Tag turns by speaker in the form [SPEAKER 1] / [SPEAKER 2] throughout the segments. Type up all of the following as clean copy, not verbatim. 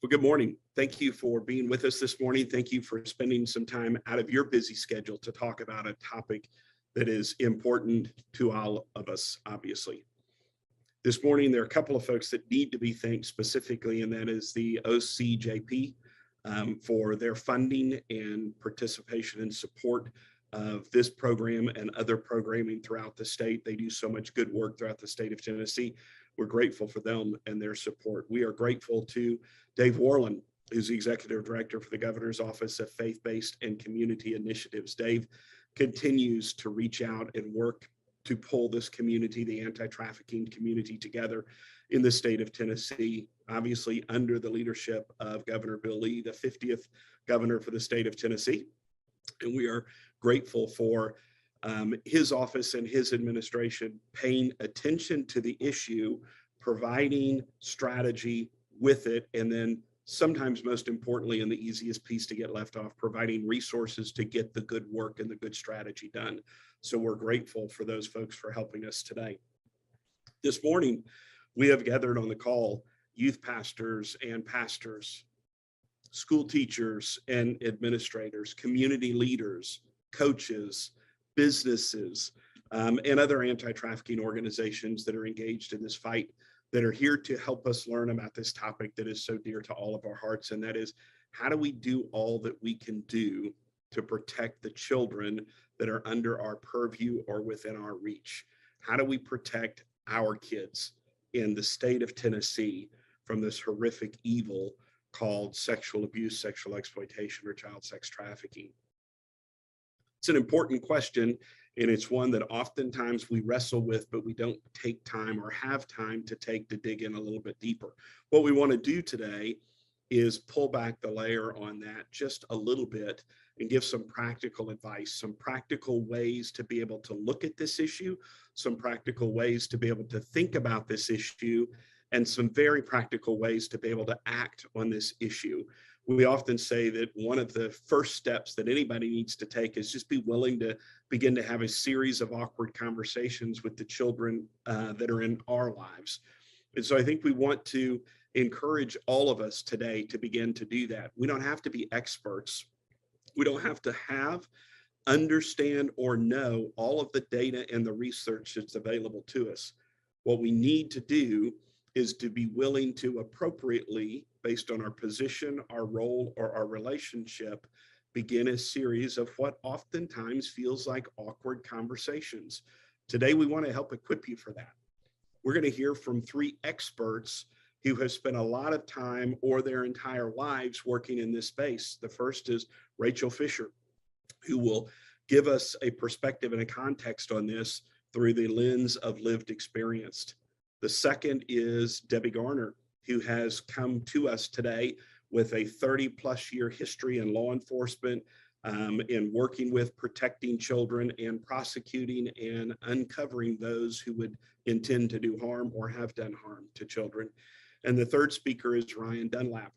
[SPEAKER 1] Well, good morning. Thank you for being with us this morning. Thank you for spending some time out of your busy schedule to talk about a topic that is important to all of us, obviously. This morning, there are a couple of folks that need to be thanked specifically, and that is the OCJP for their funding and participation and support of this program and other programming throughout the state. They do so much good work throughout the state of Tennessee. We're grateful for them and their support. We are grateful to Dave Worland, who's the Executive Director for the Governor's Office of Faith-Based and Community Initiatives. Dave continues to reach out and work to pull this community, the anti-trafficking community, together in the state of Tennessee, obviously under the leadership of Governor Bill Lee, the 50th governor for the state of Tennessee. And we are grateful for his office and his administration paying attention to the issue, providing strategy with it, and then sometimes most importantly, and the easiest piece to get left off, providing resources to get the good work and the good strategy done. So we're grateful for those folks for helping us today. This morning, we have gathered on the call youth pastors and pastors, school teachers and administrators, community leaders, coaches, businesses, and other anti-trafficking organizations that are engaged in this fight, that are here to help us learn about this topic that is so dear to all of our hearts. And that is, how do we do all that we can do to protect the children that are under our purview or within our reach? How do we protect our kids in the state of Tennessee from this horrific evil called sexual abuse, sexual exploitation, or child sex trafficking? It's an important question, and it's one that oftentimes we wrestle with, but we don't take time or have time to take to dig in a little bit deeper. What we want to do today is pull back the layer on that just a little bit and give some practical advice, some practical ways to be able to look at this issue, some practical ways to be able to think about this issue, and some very practical ways to be able to act on this issue. We often say that one of the first steps that anybody needs to take is just be willing to begin to have a series of awkward conversations with the children that are in our lives. And so I think we want to encourage all of us today to begin to do that. We don't have to be experts. We don't have to understand, or know all of the data and the research that's available to us. What we need to do is to be willing to appropriately, based on our position, our role, or our relationship, begin a series of what oftentimes feels like awkward conversations. Today, we want to help equip you for that. We're going to hear from three experts who have spent a lot of time or their entire lives working in this space. The first is Rachel Fisher, who will give us a perspective and a context on this through the lens of lived experience. The second is Debbie Garner, who has come to us today with a 30+ year history in law enforcement, in working with protecting children and prosecuting and uncovering those who would intend to do harm or have done harm to children. And the third speaker is Ryan Dunlap.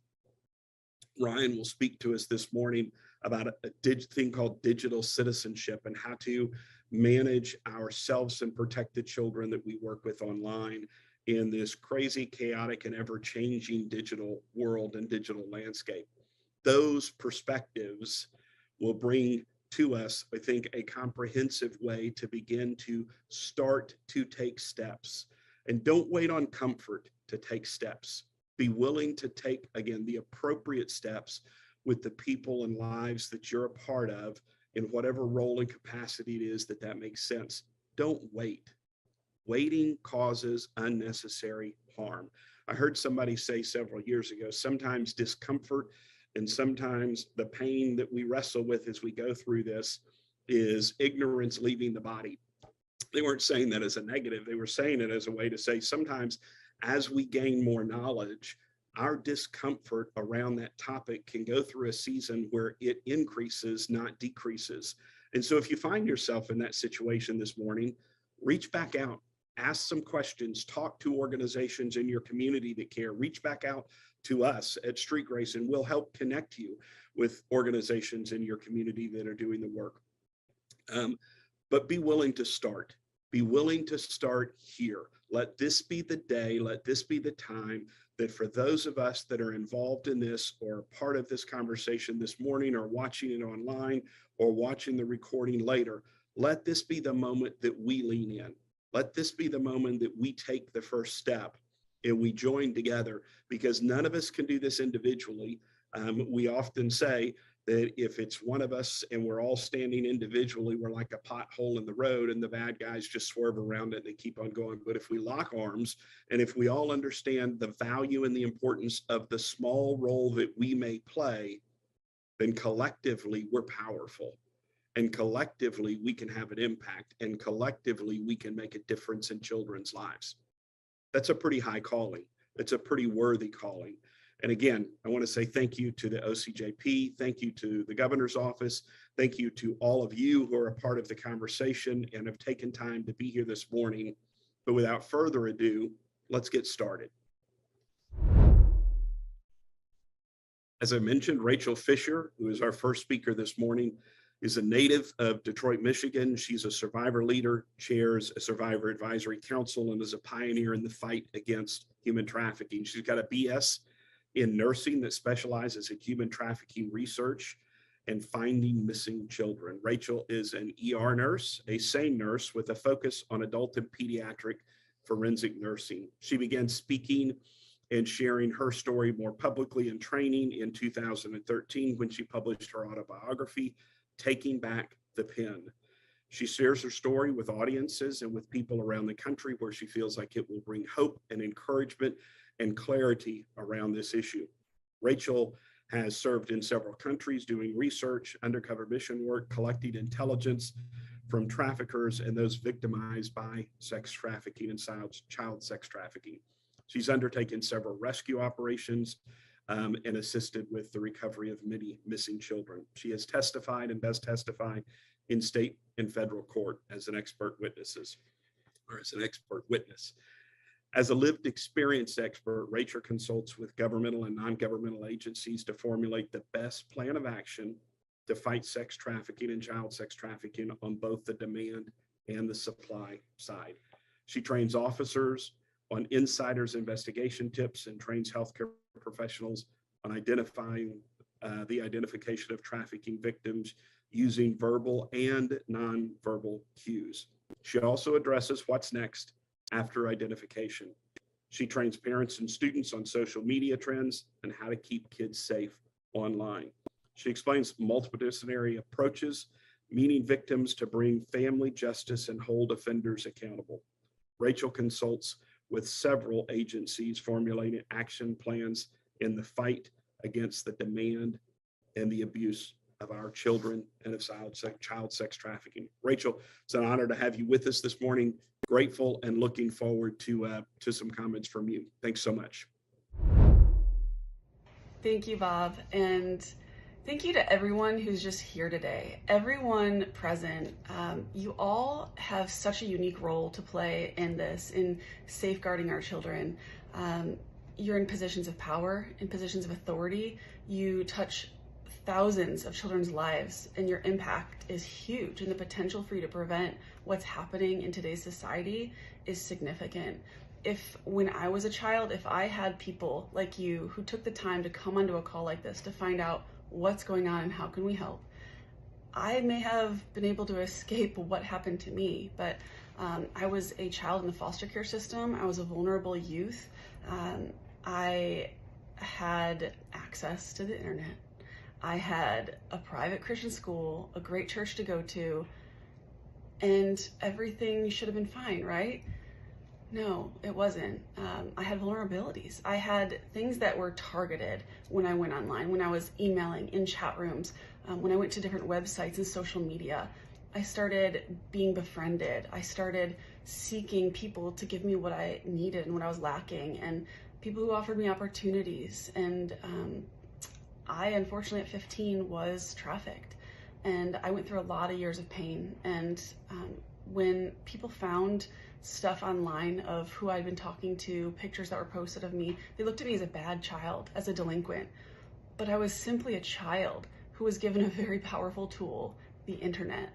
[SPEAKER 1] Ryan will speak to us this morning about a thing called digital citizenship and how to manage ourselves and protect the children that we work with online in this crazy, chaotic, and ever-changing digital world and digital landscape. Those perspectives will bring to us, I think, a comprehensive way to begin to start to take steps. And don't wait on comfort to take steps. Be willing to take, again, the appropriate steps with the people and lives that you're a part of, in whatever role and capacity it is that makes sense. Don't wait. Waiting causes unnecessary harm. I heard somebody say several years ago, sometimes discomfort and sometimes the pain that we wrestle with as we go through this is ignorance leaving the body. They weren't saying that as a negative. They were saying it as a way to say sometimes as we gain more knowledge, our discomfort around that topic can go through a season where it increases, not decreases. And so if you find yourself in that situation this morning, reach back out, ask some questions, talk to organizations in your community that care, reach back out to us at Street Grace, and we'll help connect you with organizations in your community that are doing the work. But be willing to start. Be willing to start here. Let this be the day, let this be the time that for those of us that are involved in this or part of this conversation this morning or watching it online or watching the recording later, let this be the moment that we lean in. Let this be the moment that we take the first step and we join together, because none of us can do this individually. We often say that if it's one of us and we're all standing individually, we're like a pothole in the road and the bad guys just swerve around it and they keep on going. But if we lock arms and if we all understand the value and the importance of the small role that we may play, then collectively we're powerful. And collectively we can have an impact, and collectively we can make a difference in children's lives. That's a pretty high calling. It's a pretty worthy calling. And again, I want to say thank you to the OCJP. Thank you to the governor's office. Thank you to all of you who are a part of the conversation and have taken time to be here this morning. But without further ado, let's get started. As I mentioned, Rachel Fisher, who is our first speaker this morning, is a native of Detroit, Michigan. She's a survivor leader, chairs a survivor advisory council, and is a pioneer in the fight against human trafficking. She's got a BS in nursing that specializes in human trafficking research and finding missing children. Rachel is an ER nurse, a SANE nurse with a focus on adult and pediatric forensic nursing. She began speaking and sharing her story more publicly in training in 2013 when she published her autobiography, Taking Back the Pen. She shares her story with audiences and with people around the country where she feels like it will bring hope and encouragement and clarity around this issue. Rachel has served in several countries doing research, undercover mission work, collecting intelligence from traffickers and those victimized by sex trafficking and child sex trafficking. She's undertaken several rescue operations and assisted with the recovery of many missing children. She has testified and does testify in state and federal court as an expert witness. As a lived experience expert, Rachel consults with governmental and non-governmental agencies to formulate the best plan of action to fight sex trafficking and child sex trafficking on both the demand and the supply side. She trains officers on insiders investigation tips and trains healthcare professionals on identifying the identification of trafficking victims using verbal and nonverbal cues. She also addresses what's next after identification. She trains parents and students on social media trends and how to keep kids safe online. She explains multidisciplinary approaches, meeting victims to bring family justice and hold offenders accountable. Rachel consults with several agencies formulating action plans in the fight against the demand and the abuse of our children and of child sex trafficking. Rachel, it's an honor to have you with us this morning. Grateful and looking forward to some comments from you. Thanks so much.
[SPEAKER 2] Thank you, Bob. And thank you to everyone who's just here today. Everyone present, you all have such a unique role to play in this, in safeguarding our children. You're in positions of power, in positions of authority. You touch thousands of children's lives, and your impact is huge, and the potential for you to prevent what's happening in today's society is significant. When I was a child, if I had people like you who took the time to come onto a call like this to find out what's going on and how can we help, I may have been able to escape what happened to me. But I was a child in the foster care system. I was a vulnerable youth. I had access to the internet. I had a private Christian school, a great church to go to, and everything should have been fine, right? No, it wasn't. I had vulnerabilities. I had things that were targeted when I went online, when I was emailing in chat rooms, when I went to different websites and social media. I started being befriended. I started seeking people to give me what I needed and what I was lacking, and people who offered me opportunities. And I, unfortunately, at 15 was trafficked, and I went through a lot of years of pain. And when people found stuff online of who I'd been talking to, pictures that were posted of me, they looked at me as a bad child, as a delinquent. But I was simply a child who was given a very powerful tool, the internet.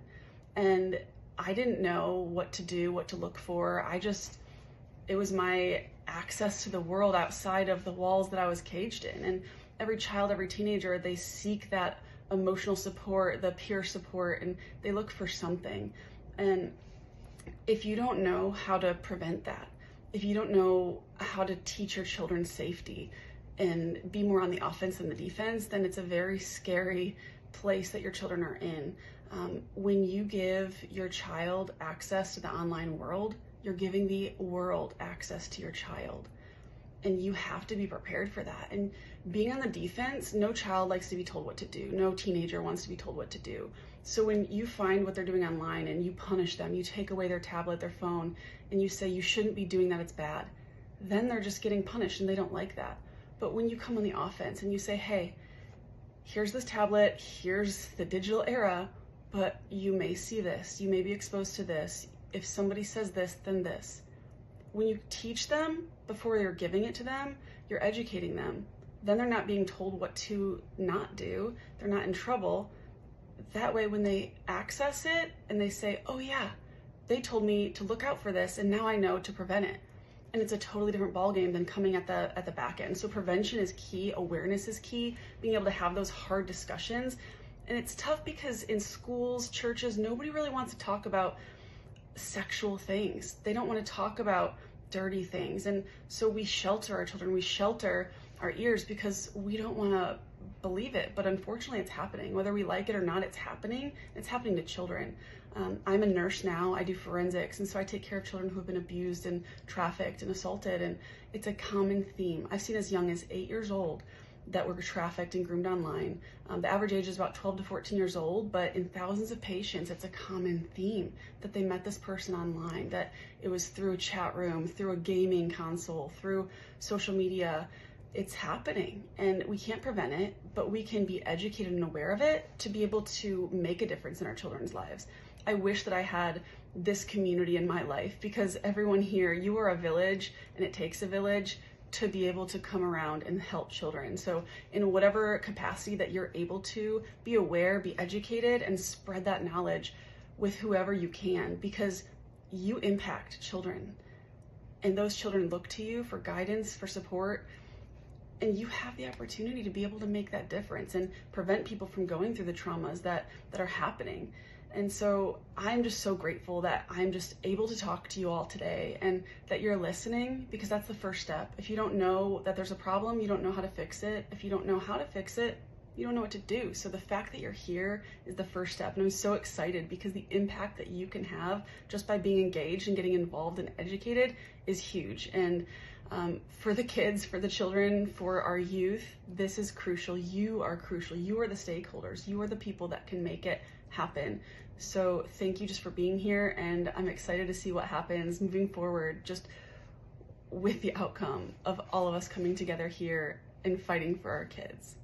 [SPEAKER 2] And I didn't know what to do, what to look for. It was my access to the world outside of the walls that I was caged in. And every child, every teenager, they seek that emotional support, the peer support, and they look for something. And if you don't know how to prevent that, if you don't know how to teach your children safety and be more on the offense than the defense, then it's a very scary place that your children are in. When you give your child access to the online world, you're giving the world access to your child. And you have to be prepared for that. And being on the defense, no child likes to be told what to do. No teenager wants to be told what to do. So when you find what they're doing online and you punish them, you take away their tablet, their phone, and you say you shouldn't be doing that, it's bad, then they're just getting punished and they don't like that. But when you come on the offense and you say, hey, here's this tablet, here's the digital era, but you may see this, you may be exposed to this. If somebody says this, then this. When you teach them before you're giving it to them, you're educating them. Then they're not being told what to not do. They're not in trouble. That way, when they access it and they say, oh yeah, they told me to look out for this and now I know to prevent it. And it's a totally different ballgame than coming at the back end. So prevention is key, awareness is key, being able to have those hard discussions. And it's tough because in schools, churches, nobody really wants to talk about sexual things. They don't want to talk about dirty things. And so we shelter our children, we shelter our ears because we don't want to believe it. But unfortunately, it's happening. Whether we like it or not, it's happening. It's happening to children. I'm a nurse now. I do forensics. And so I take care of children who have been abused and trafficked and assaulted. And it's a common theme. I've seen as young as 8 years old that were trafficked and groomed online. The average age is about 12 to 14 years old, but in thousands of patients, it's a common theme that they met this person online, that it was through a chat room, through a gaming console, through social media. It's happening and we can't prevent it, but we can be educated and aware of it to be able to make a difference in our children's lives. I wish that I had this community in my life because everyone here, you are a village and it takes a village to be able to come around and help children. So in whatever capacity that you're able to, be aware, be educated, and spread that knowledge with whoever you can because you impact children. And those children look to you for guidance, for support, and you have the opportunity to be able to make that difference and prevent people from going through the traumas that are happening. And so I'm just so grateful that I'm just able to talk to you all today and that you're listening because that's the first step. If you don't know that there's a problem, you don't know how to fix it. If you don't know how to fix it, you don't know what to do. So the fact that you're here is the first step. And I'm so excited because the impact that you can have just by being engaged and getting involved and educated is huge. And for the kids, for the children, for our youth, this is crucial. You are crucial. You are the stakeholders. You are the people that can make it happen. So thank you just for being here, and I'm excited to see what happens moving forward just with the outcome of all of us coming together here and fighting for our kids.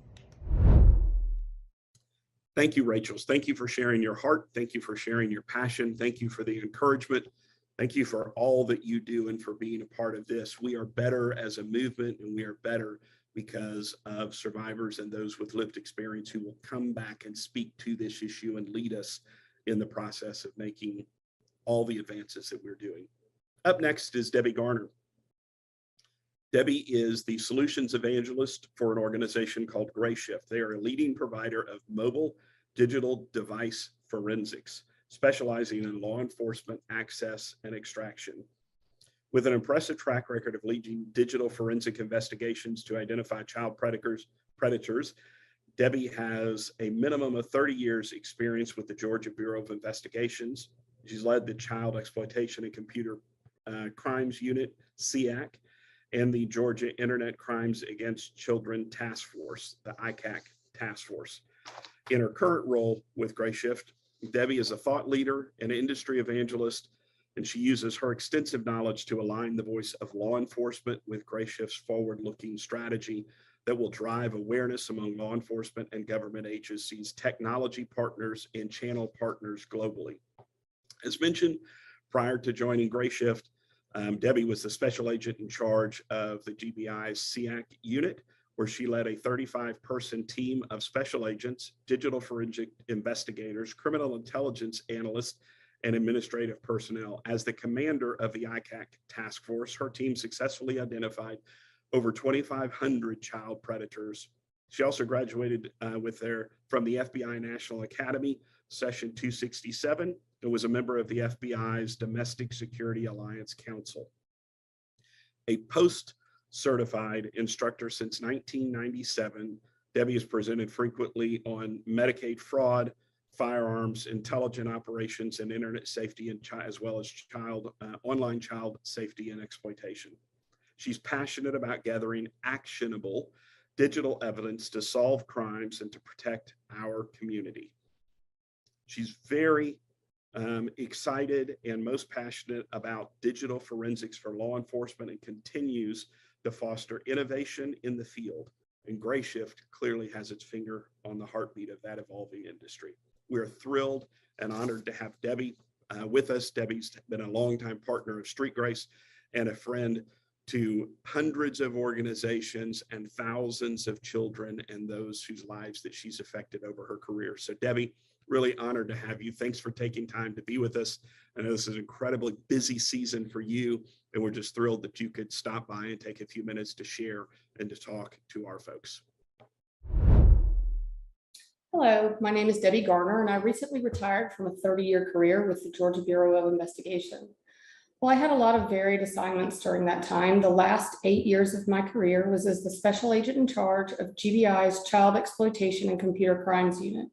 [SPEAKER 1] Thank you, Rachel. Thank you for sharing your heart. Thank you for sharing your passion. Thank you for the encouragement. Thank you for all that you do and for being a part of this. We are better as a movement, and we are better because of survivors and those with lived experience who will come back and speak to this issue and lead us in the process of making all the advances that we're doing. Up next is Debbie Garner. Debbie is the solutions evangelist for an organization called Grayshift. They are a leading provider of mobile digital device forensics, specializing in law enforcement access and extraction. With an impressive track record of leading digital forensic investigations to identify child predators, Debbie has a minimum of 30 years experience with the Georgia Bureau of Investigations. She's led the Child Exploitation and Computer Crimes Unit, CEAC, and the Georgia Internet Crimes Against Children Task Force, the ICAC Task Force. In her current role with Grayshift, Debbie is a thought leader and industry evangelist, and she uses her extensive knowledge to align the voice of law enforcement with Grayshift's forward-looking strategy that will drive awareness among law enforcement and government agencies, technology partners, and channel partners globally. As mentioned, prior to joining Grayshift, Debbie was the special agent in charge of the GBI's CEAC unit, where she led a 35-person team of special agents, digital forensic investigators, criminal intelligence analysts, and administrative personnel. As the commander of the ICAC task force, her team successfully identified over 2,500 child predators. She also graduated from the FBI National Academy, Session 267, and was a member of the FBI's Domestic Security Alliance Council. A post-certified instructor since 1997, Debbie is presented frequently on Medicaid fraud, firearms, intelligent operations, and internet safety, and as well as online child safety and exploitation. She's passionate about gathering actionable digital evidence to solve crimes and to protect our community. She's very excited and most passionate about digital forensics for law enforcement and continues to foster innovation in the field. And Grayshift clearly has its finger on the heartbeat of that evolving industry. We're thrilled and honored to have Debbie with us. Debbie's been a longtime partner of Street Grace and a friend to hundreds of organizations and thousands of children and those whose lives that she's affected over her career. So Debbie, really honored to have you. Thanks for taking time to be with us. I know this is an incredibly busy season for you, and we're just thrilled that you could stop by and take a few minutes to share and to talk to our folks.
[SPEAKER 3] Hello, my name is Debbie Garner, and I recently retired from a 30-year career with the Georgia Bureau of Investigation. Well, I had a lot of varied assignments during that time. The last 8 years of my career was as the special agent in charge of GBI's Child Exploitation and Computer Crimes Unit.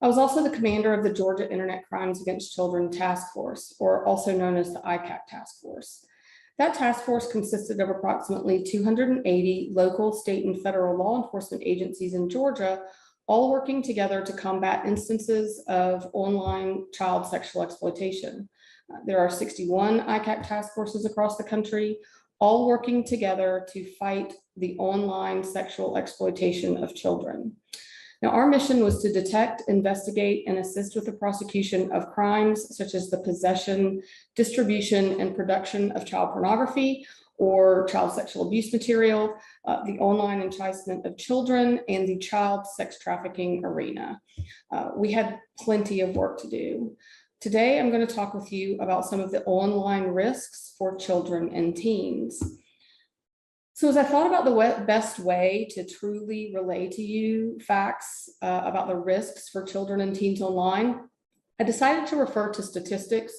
[SPEAKER 3] I was also the commander of the Georgia Internet Crimes Against Children Task Force, or also known as the ICAC Task Force. That task force consisted of approximately 280 local, state, and federal law enforcement agencies in Georgia, all working together to combat instances of online child sexual exploitation. There are 61 ICAC task forces across the country, all working together to fight the online sexual exploitation of children. Now, our mission was to detect, investigate, and assist with the prosecution of crimes such as the possession, distribution, and production of child pornography or child sexual abuse material, the online enticement of children, and the child sex trafficking arena. We had plenty of work to do. Today, I'm going to talk with you about some of the online risks for children and teens. So as I thought about the best way to truly relay to you facts about the risks for children and teens online, I decided to refer to statistics,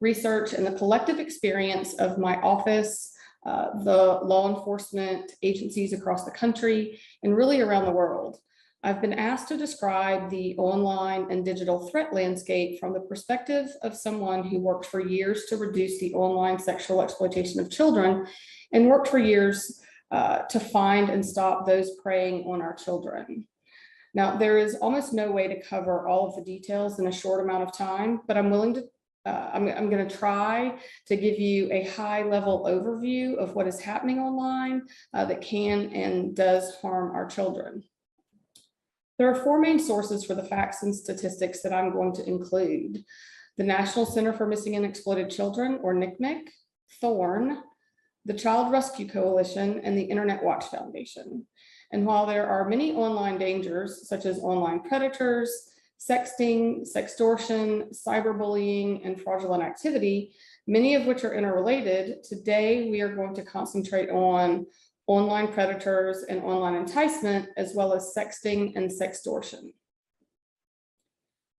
[SPEAKER 3] research, and the collective experience of my office, the law enforcement agencies across the country, and really around the world. I've been asked to describe the online and digital threat landscape from the perspective of someone who worked for years to reduce the online sexual exploitation of children and worked for years to find and stop those preying on our children. Now, there is almost no way to cover all of the details in a short amount of time, but I'm willing to I'm going to try to give you a high-level overview of what is happening online that can and does harm our children. There are four main sources for the facts and statistics that I'm going to include: the National Center for Missing and Exploited Children, or NCMEC, Thorn, the Child Rescue Coalition, and the Internet Watch Foundation. And while there are many online dangers, such as online predators, sexting, sextortion, cyberbullying, and fraudulent activity, many of which are interrelated, today we are going to concentrate on online predators and online enticement, as well as sexting and sextortion.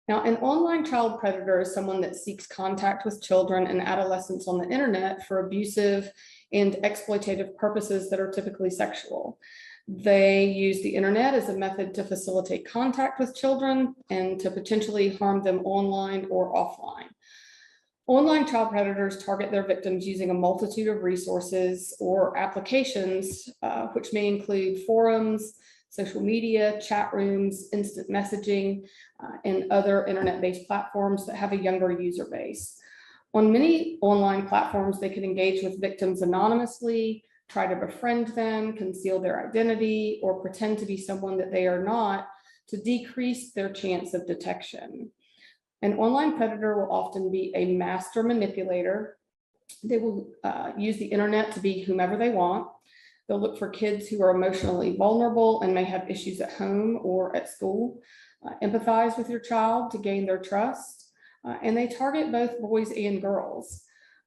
[SPEAKER 3] Now, an online child predator is someone that seeks contact with children and adolescents on the internet for abusive and exploitative purposes that are typically sexual. They use the internet as a method to facilitate contact with children and to potentially harm them online or offline. Online child predators target their victims using a multitude of resources or applications, which may include forums, social media, chat rooms, instant messaging, and other internet-based platforms that have a younger user base. On many online platforms, they can engage with victims anonymously, try to befriend them, conceal their identity, or pretend to be someone that they are not to decrease their chance of detection. An online predator will often be a master manipulator. They will use the internet to be whomever they want. They'll look for kids who are emotionally vulnerable and may have issues at home or at school. Empathize with your child to gain their trust. and they target both boys and girls.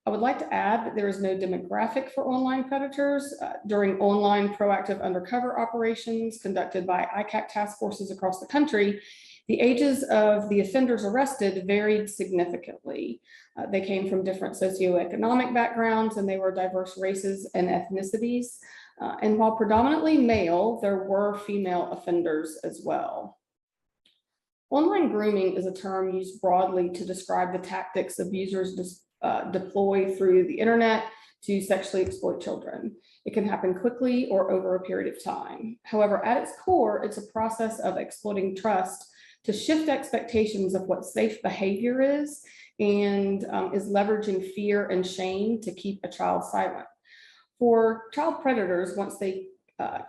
[SPEAKER 3] I would like to add that there is no demographic for online predators. During online proactive undercover operations conducted by ICAC task forces across the country, the ages of the offenders arrested varied significantly. They came from different socioeconomic backgrounds, and they were diverse races and ethnicities. And while predominantly male, there were female offenders as well. Online grooming is a term used broadly to describe the tactics abusers deploy through the internet to sexually exploit children. It can happen quickly or over a period of time. However, at its core, it's a process of exploiting trust to shift expectations of what safe behavior is, and is leveraging fear and shame to keep a child silent. For child predators, once they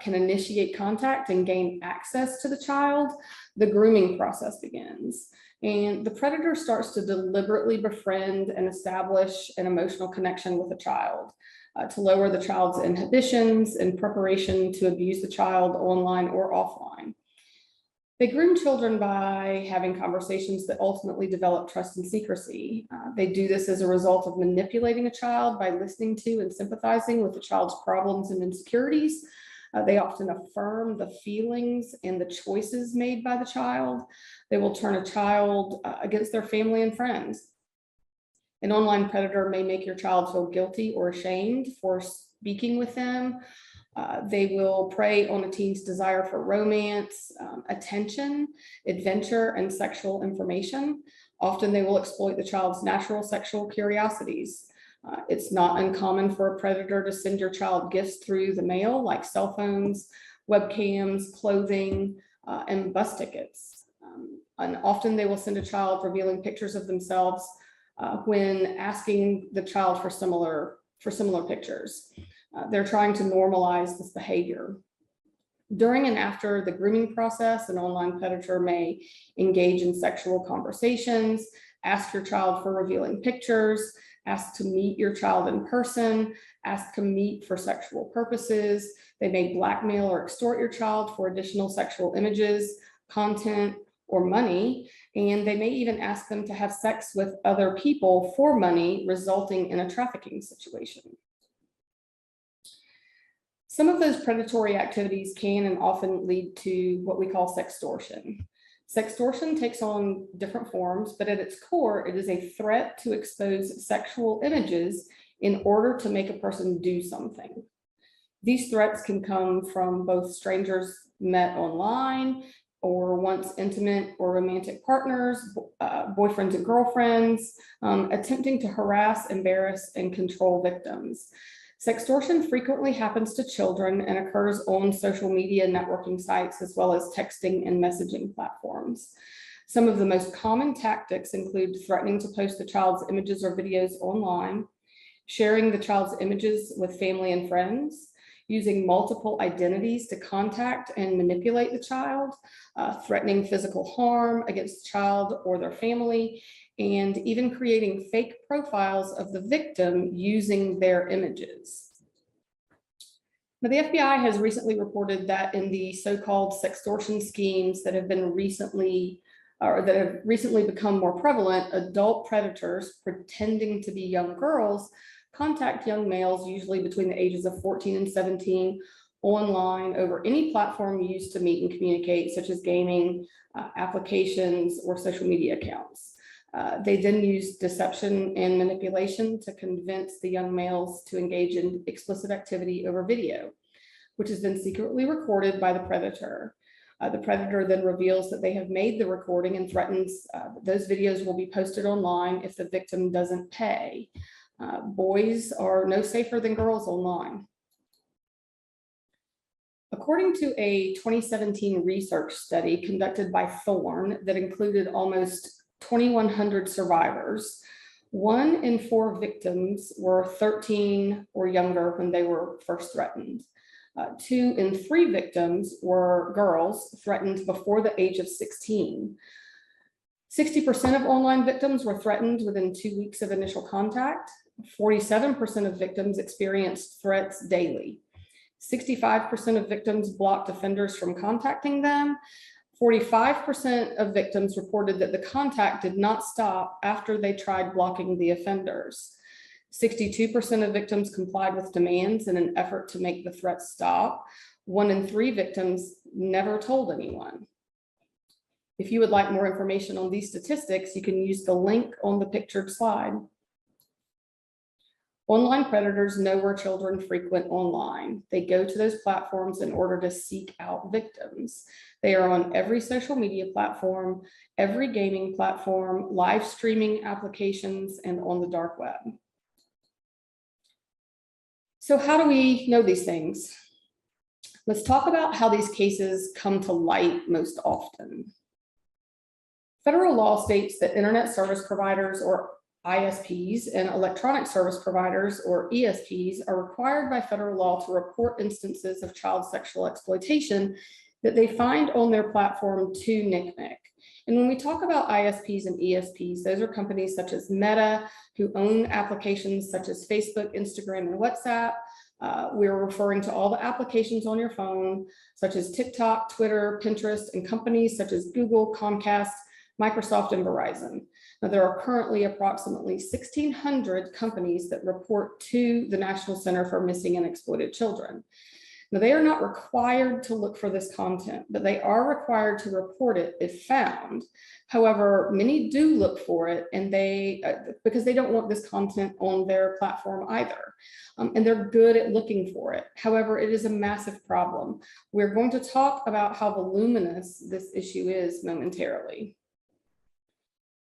[SPEAKER 3] can initiate contact and gain access to the child, the grooming process begins. And the predator starts to deliberately befriend and establish an emotional connection with the child to lower the child's inhibitions in preparation to abuse the child online or offline. They groom children by having conversations that ultimately develop trust and secrecy. They do this as a result of manipulating a child by listening to and sympathizing with the child's problems and insecurities. They often affirm the feelings and the choices made by the child. They will turn a child against their family and friends. An online predator may make your child feel guilty or ashamed for speaking with them. They will prey on a teen's desire for romance, attention, adventure, and sexual information. Often they will exploit the child's natural sexual curiosities. It's not uncommon for a predator to send your child gifts through the mail, like cell phones, webcams, clothing, and bus tickets. And often they will send a child revealing pictures of themselves when asking the child for similar pictures. They're trying to normalize this behavior. During and after the grooming process, an online predator may engage in sexual conversations, ask your child for revealing pictures, ask to meet your child in person, ask to meet for sexual purposes. They may blackmail or extort your child for additional sexual images, content, or money, and they may even ask them to have sex with other people for money, resulting in a trafficking situation. Some of those predatory activities can and often lead to what we call sextortion. Sextortion takes on different forms, but at its core, it is a threat to expose sexual images in order to make a person do something. These threats can come from both strangers met online or once intimate or romantic partners, boyfriends and girlfriends, attempting to harass, embarrass, and control victims. Sextortion frequently happens to children and occurs on social media networking sites, as well as texting and messaging platforms. Some of the most common tactics include threatening to post the child's images or videos online, sharing the child's images with family and friends, using multiple identities to contact and manipulate the child, threatening physical harm against the child or their family, and even creating fake profiles of the victim using their images. Now, the FBI has recently reported that in the so-called sextortion schemes that have recently become more prevalent, adult predators pretending to be young girls contact young males, usually between the ages of 14 and 17, online over any platform used to meet and communicate, such as gaming, applications, or social media accounts. They then use deception and manipulation to convince the young males to engage in explicit activity over video, which is then secretly recorded by the predator. The predator then reveals that they have made the recording and threatens those videos will be posted online if the victim doesn't pay. Boys are no safer than girls online. According to a 2017 research study conducted by Thorn that included almost 2,100 survivors, 1 in 4 victims were 13 or younger when they were first threatened. 2 in 3 victims were girls threatened before the age of 16. 60% of online victims were threatened within 2 weeks of initial contact. 47% of victims experienced threats daily. 65% of victims blocked offenders from contacting them. 45% of victims reported that the contact did not stop after they tried blocking the offenders. 62% of victims complied with demands in an effort to make the threat stop. 1 in 3 victims never told anyone. If you would like more information on these statistics, you can use the link on the pictured slide. Online predators know where children frequent online. They go to those platforms in order to seek out victims. They are on every social media platform, every gaming platform, live streaming applications, and on the dark web. So how do we know these things? Let's talk about how these cases come to light most often. Federal law states that internet service providers, or ISPs, and electronic service providers, or ESPs, are required by federal law to report instances of child sexual exploitation that they find on their platform to NCMEC. And when we talk about ISPs and ESPs, those are companies such as Meta, who own applications such as Facebook, Instagram, and WhatsApp. We're referring to all the applications on your phone, such as TikTok, Twitter, Pinterest, and companies such as Google, Comcast, Microsoft, and Verizon. Now, there are currently approximately 1,600 companies that report to the National Center for Missing and Exploited Children. Now, they are not required to look for this content, but they are required to report it if found. However, many do look for it, and because they don't want this content on their platform either. And they're good at looking for it. However, it is a massive problem. We're going to talk about how voluminous this issue is momentarily.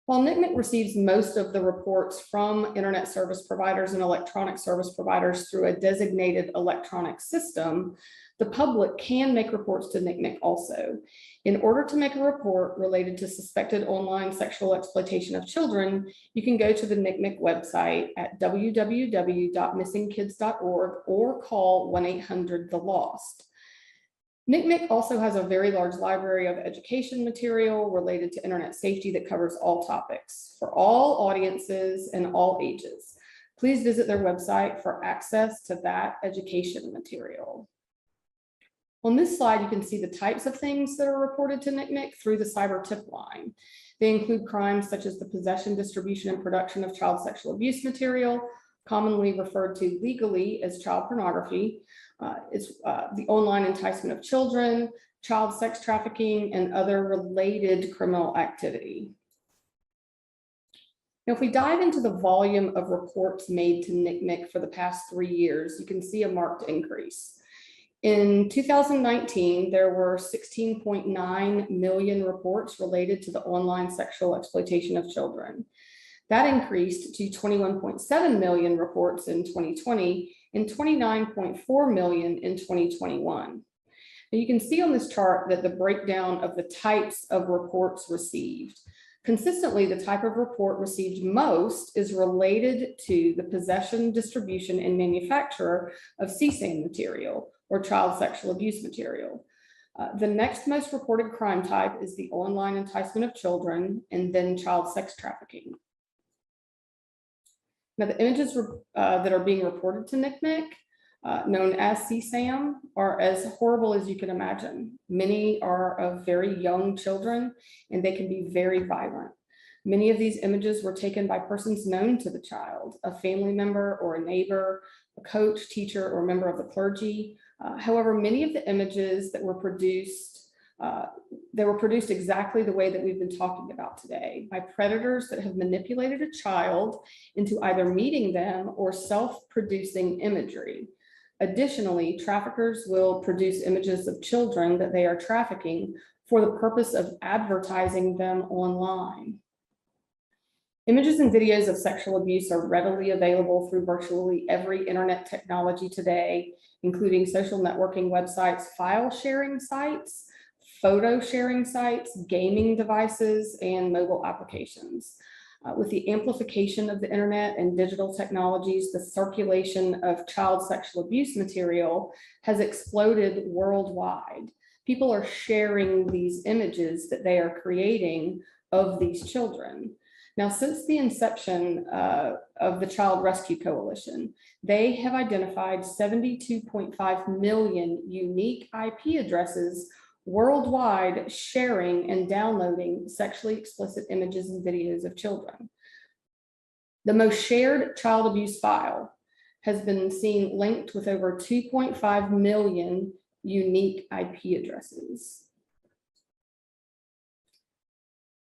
[SPEAKER 3] While NCMEC receives most of the reports from internet service providers and electronic service providers through a designated electronic system, the public can make reports to NCMEC also. In order to make a report related to suspected online sexual exploitation of children, you can go to the NCMEC website at www.missingkids.org or call 1-800-THE-LOST. NCMEC also has a very large library of education material related to internet safety that covers all topics for all audiences and all ages. Please visit their website for access to that education material. On this slide, you can see the types of things that are reported to NCMEC through the cyber tip line. They include crimes such as the possession, distribution, and production of child sexual abuse material, commonly referred to legally as child pornography. It's the online enticement of children, child sex trafficking, and other related criminal activity. Now, if we dive into the volume of reports made to NCMEC for the past 3 years, you can see a marked increase. In 2019, there were 16.9 million reports related to the online sexual exploitation of children. That increased to 21.7 million reports in 2020 and 29.4 million in 2021. Now, you can see on this chart that the breakdown of the types of reports received. Consistently, the type of report received most is related to the possession, distribution, and manufacture of CSAM material, or child sexual abuse material. The next most reported crime type is the online enticement of children, and then child sex trafficking. Now, the images that are being reported to NCMEC, known as CSAM, are as horrible as you can imagine. Many are of very young children, and they can be very violent. Many of these images were taken by persons known to the child, a family member or a neighbor, a coach, teacher, or member of the clergy. However, many of the images that were produced, they were produced exactly the way that we've been talking about today, by predators that have manipulated a child into either meeting them or self-producing imagery. Additionally, traffickers will produce images of children that they are trafficking for the purpose of advertising them online. Images and videos of sexual abuse are readily available through virtually every internet technology today, including social networking websites, file sharing sites, photo sharing sites, gaming devices, and mobile applications. With the amplification of the internet and digital technologies, the circulation of child sexual abuse material has exploded worldwide. People are sharing these images that they are creating of these children. Now, since the inception of the Child Rescue Coalition, they have identified 72.5 million unique IP addresses worldwide sharing and downloading sexually explicit images and videos of children. The most shared child abuse file has been seen linked with over 2.5 million unique IP addresses.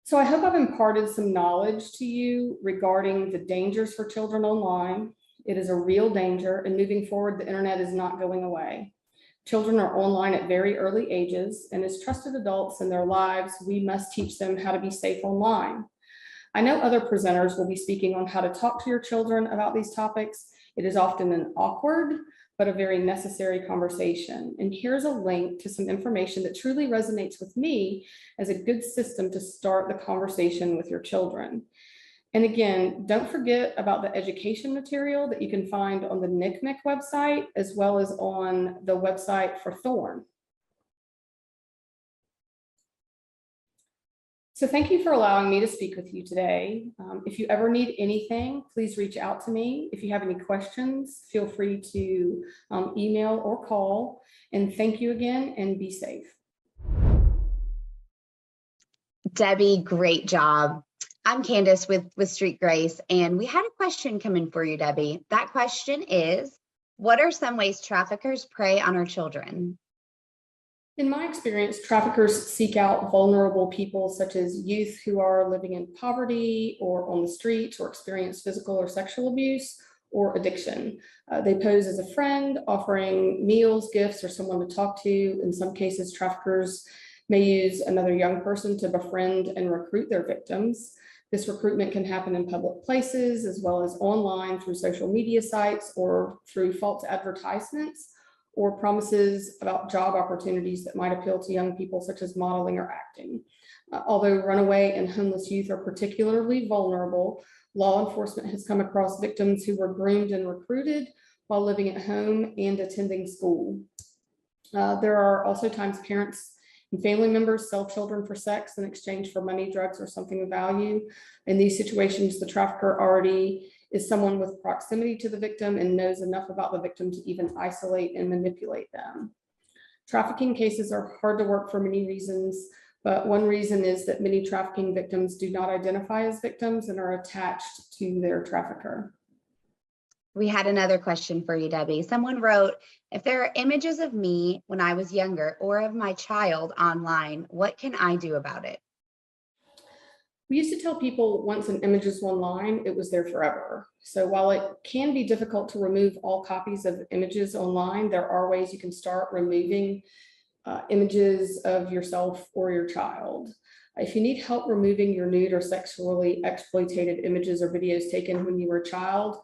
[SPEAKER 3] So I hope I've imparted some knowledge to you regarding the dangers for children online. It is a real danger, and moving forward, the internet is not going away. Children are online at very early ages, and as trusted adults in their lives, we must teach them how to be safe online. I know other presenters will be speaking on how to talk to your children about these topics. It is often an awkward, but a very necessary conversation. And here's a link to some information that truly resonates with me as a good system to start the conversation with your children. And again, don't forget about the education material that you can find on the NCMEC website, as well as on the website for Thorn. So thank you for allowing me to speak with you today. If you ever need anything, please reach out to me. If you have any questions, feel free to email or call. And thank you again, and be safe.
[SPEAKER 4] Debbie, great job. I'm Candace with Street Grace, and we had a question come in for you, Debbie. That question is, what are some ways traffickers prey on our children?
[SPEAKER 3] In my experience, traffickers seek out vulnerable people such as youth who are living in poverty or on the streets or experience physical or sexual abuse or addiction. They pose as a friend, offering meals, gifts, or someone to talk to. In some cases, traffickers may use another young person to befriend and recruit their victims. This recruitment can happen in public places as well as online through social media sites or through false advertisements or promises about job opportunities that might appeal to young people, such as modeling or acting. Although runaway and homeless youth are particularly vulnerable, law enforcement has come across victims who were groomed and recruited while living at home and attending school. There are also times parents and family members sell children for sex in exchange for money, drugs, or something of value. In these situations, the trafficker already is someone with proximity to the victim and knows enough about the victim to even isolate and manipulate them. Trafficking cases are hard to work for many reasons, but one reason is that many trafficking victims do not identify as victims and are attached to their trafficker.
[SPEAKER 4] We had another question for you, Debbie. Someone wrote, if there are images of me when I was younger or of my child online, what can I do about it?
[SPEAKER 3] We used to tell people once an image is online, it was there forever. So while it can be difficult to remove all copies of images online, there are ways you can start removing images of yourself or your child. If you need help removing your nude or sexually exploitative images or videos taken when you were a child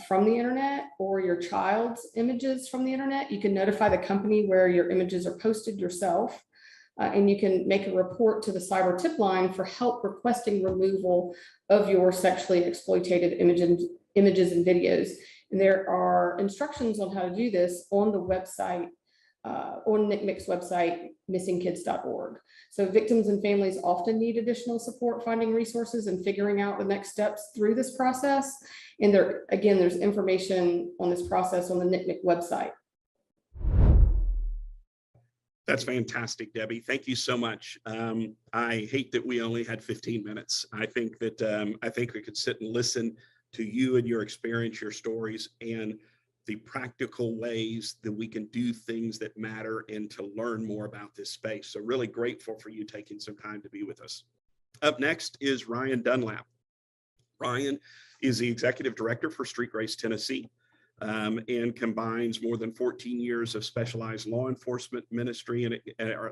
[SPEAKER 3] from the internet, or your child's images from the internet, you can notify the company where your images are posted yourself. And you can make a report to the cyber tip line for help requesting removal of your sexually exploitative images and videos. And there are instructions on how to do this on the website, on NCMEC's website, missingkids.org. So victims and families often need additional support finding resources and figuring out the next steps through this process. And there's information on this process on the NCMEC website.
[SPEAKER 1] That's fantastic, Debbie. Thank you so much. I hate that we only had 15 minutes. I think we could sit and listen to you and your experience, your stories, and the practical ways that we can do things that matter and to learn more about this space. So really grateful for you taking some time to be with us. Up next is Ryan Dunlap. Ryan is the Executive Director for Street Grace Tennessee. And combines more than 14 years of specialized law enforcement ministry and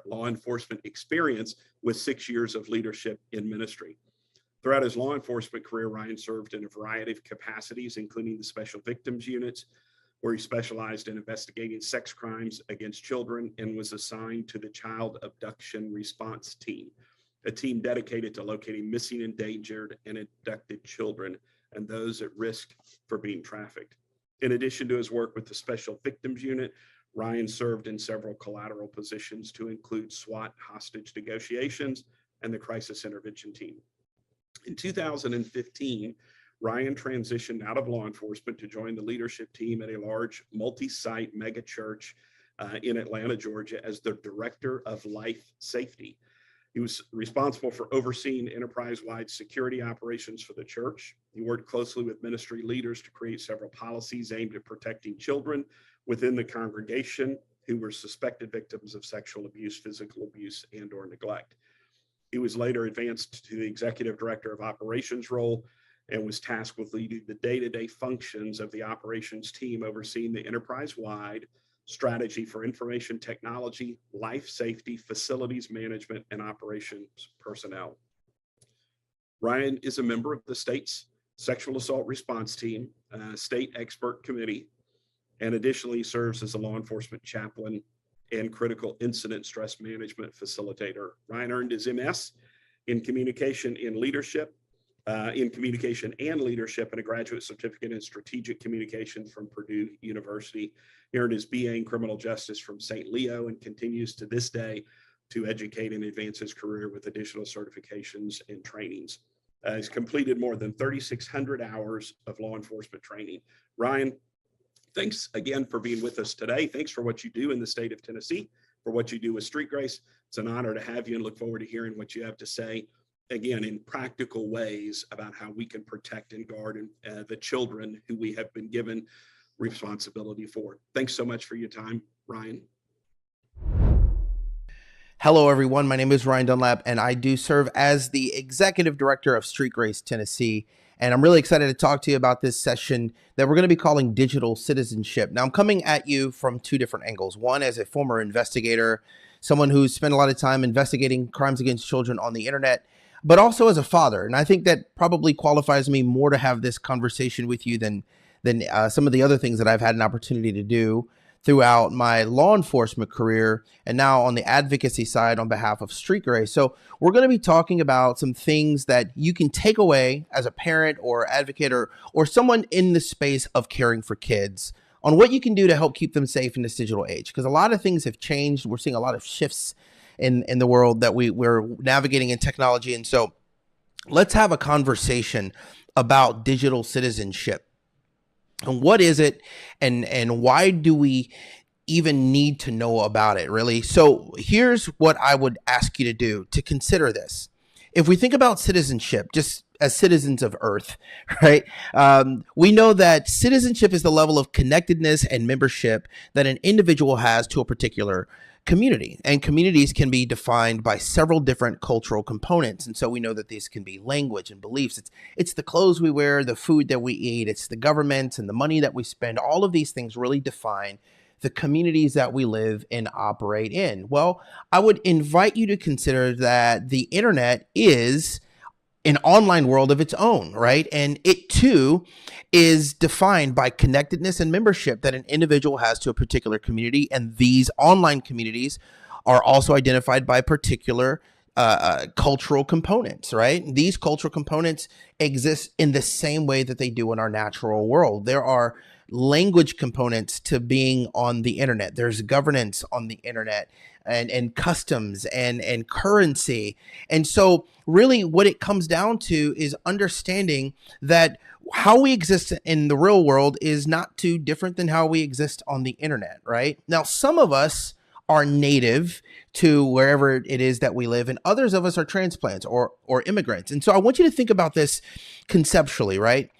[SPEAKER 1] law enforcement experience with 6 years of leadership in ministry. Throughout his law enforcement career, Ryan served in a variety of capacities, including the Special Victims Units, where he specialized in investigating sex crimes against children and was assigned to the Child Abduction Response Team, a team dedicated to locating missing, endangered, and abducted children and those at risk for being trafficked. In addition to his work with the Special Victims Unit, Ryan served in several collateral positions to include SWAT hostage negotiations and the Crisis Intervention Team. In 2015, Ryan transitioned out of law enforcement to join the leadership team at a large multi-site mega church in Atlanta, Georgia, as the Director of Life Safety. He was responsible for overseeing enterprise-wide security operations for the church. He worked closely with ministry leaders to create several policies aimed at protecting children within the congregation who were suspected victims of sexual abuse, physical abuse, and/or neglect. He was later advanced to the Executive Director of Operations role and was tasked with leading the day-to-day functions of the operations team, overseeing the enterprise-wide strategy for information technology, life safety, facilities management, and operations personnel. Ryan is a member of the state's sexual assault response team, state expert committee, and additionally serves as a law enforcement chaplain and critical incident stress management facilitator. Ryan earned his MS in communication and leadership, and a graduate certificate in strategic communication from Purdue University. He earned his BA in criminal justice from St. Leo and continues to this day to educate and advance his career with additional certifications and trainings. He's completed more than 3,600 hours of law enforcement training. Ryan, thanks again for being with us today. Thanks for what you do in the state of Tennessee, for what you do with Street Grace. It's an honor to have you and look forward to hearing what you have to say, again, in practical ways about how we can protect and guard the children who we have been given responsibility for. Thanks so much for your time, Ryan.
[SPEAKER 5] Hello, everyone. My name is Ryan Dunlap, and I do serve as the Executive Director of Street Grace Tennessee. And I'm really excited to talk to you about this session that we're going to be calling Digital Citizenship. Now, I'm coming at you from two different angles. One, as a former investigator, someone who's spent a lot of time investigating crimes against children on the internet, but also as a father. And I think that probably qualifies me more to have this conversation with you than some of the other things that I've had an opportunity to do throughout my law enforcement career and now on the advocacy side on behalf of Street Grace. So we're going to be talking about some things that you can take away as a parent or advocate or someone in the space of caring for kids on what you can do to help keep them safe in this digital age. Because a lot of things have changed. We're seeing a lot of shifts in the world that we're navigating in technology. And so let's have a conversation about digital citizenship. And what is it, and why do we even need to know about it, really? So here's what I would ask you to do to consider this. If we think about citizenship, just as citizens of Earth, right? We know that citizenship is the level of connectedness and membership that an individual has to a particular community. And communities can be defined by several different cultural components. And so we know that these can be language and beliefs. It's the clothes we wear, the food that we eat, it's the government and the money that we spend. All of these things really define the communities that we live and operate in. Well, I would invite you to consider that the internet is an online world of its own, right? And it too is defined by connectedness and membership that an individual has to a particular community. And these online communities are also identified by particular cultural components, right? These cultural components exist in the same way that they do in our natural world. There are language components to being on the internet. There's governance on the internet and customs and currency. And so really what it comes down to is understanding that how we exist in the real world is not too different than how we exist on the internet, right? Now, some of us are native to wherever it is that we live, and others of us are transplants or immigrants. And so I want you to think about this conceptually, right?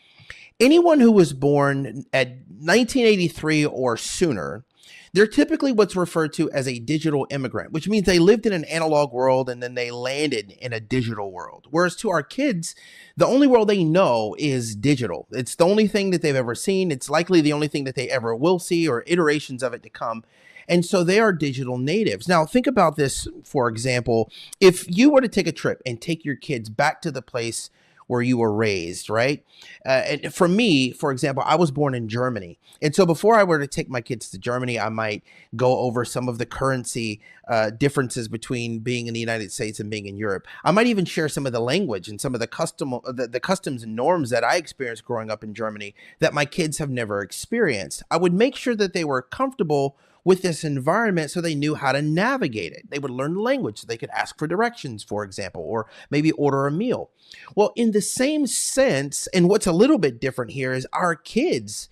[SPEAKER 5] Anyone who was born at 1983 or sooner, they're typically what's referred to as a digital immigrant, which means they lived in an analog world and then they landed in a digital world. Whereas to our kids, the only world they know is digital. It's the only thing that they've ever seen. It's likely the only thing that they ever will see or iterations of it to come. And so they are digital natives. Now, think about this, for example, if you were to take a trip and take your kids back to the place where you were raised, right? And for me, for example, I was born in Germany. And so before I were to take my kids to Germany, I might go over some of the currency differences between being in the United States and being in Europe. I might even share some of the language and some of the customs and norms that I experienced growing up in Germany that my kids have never experienced. I would make sure that they were comfortable with this environment so they knew how to navigate it. They would learn the language so they could ask for directions, for example, or maybe order a meal. Well, in the same sense, and what's a little bit different here is our kids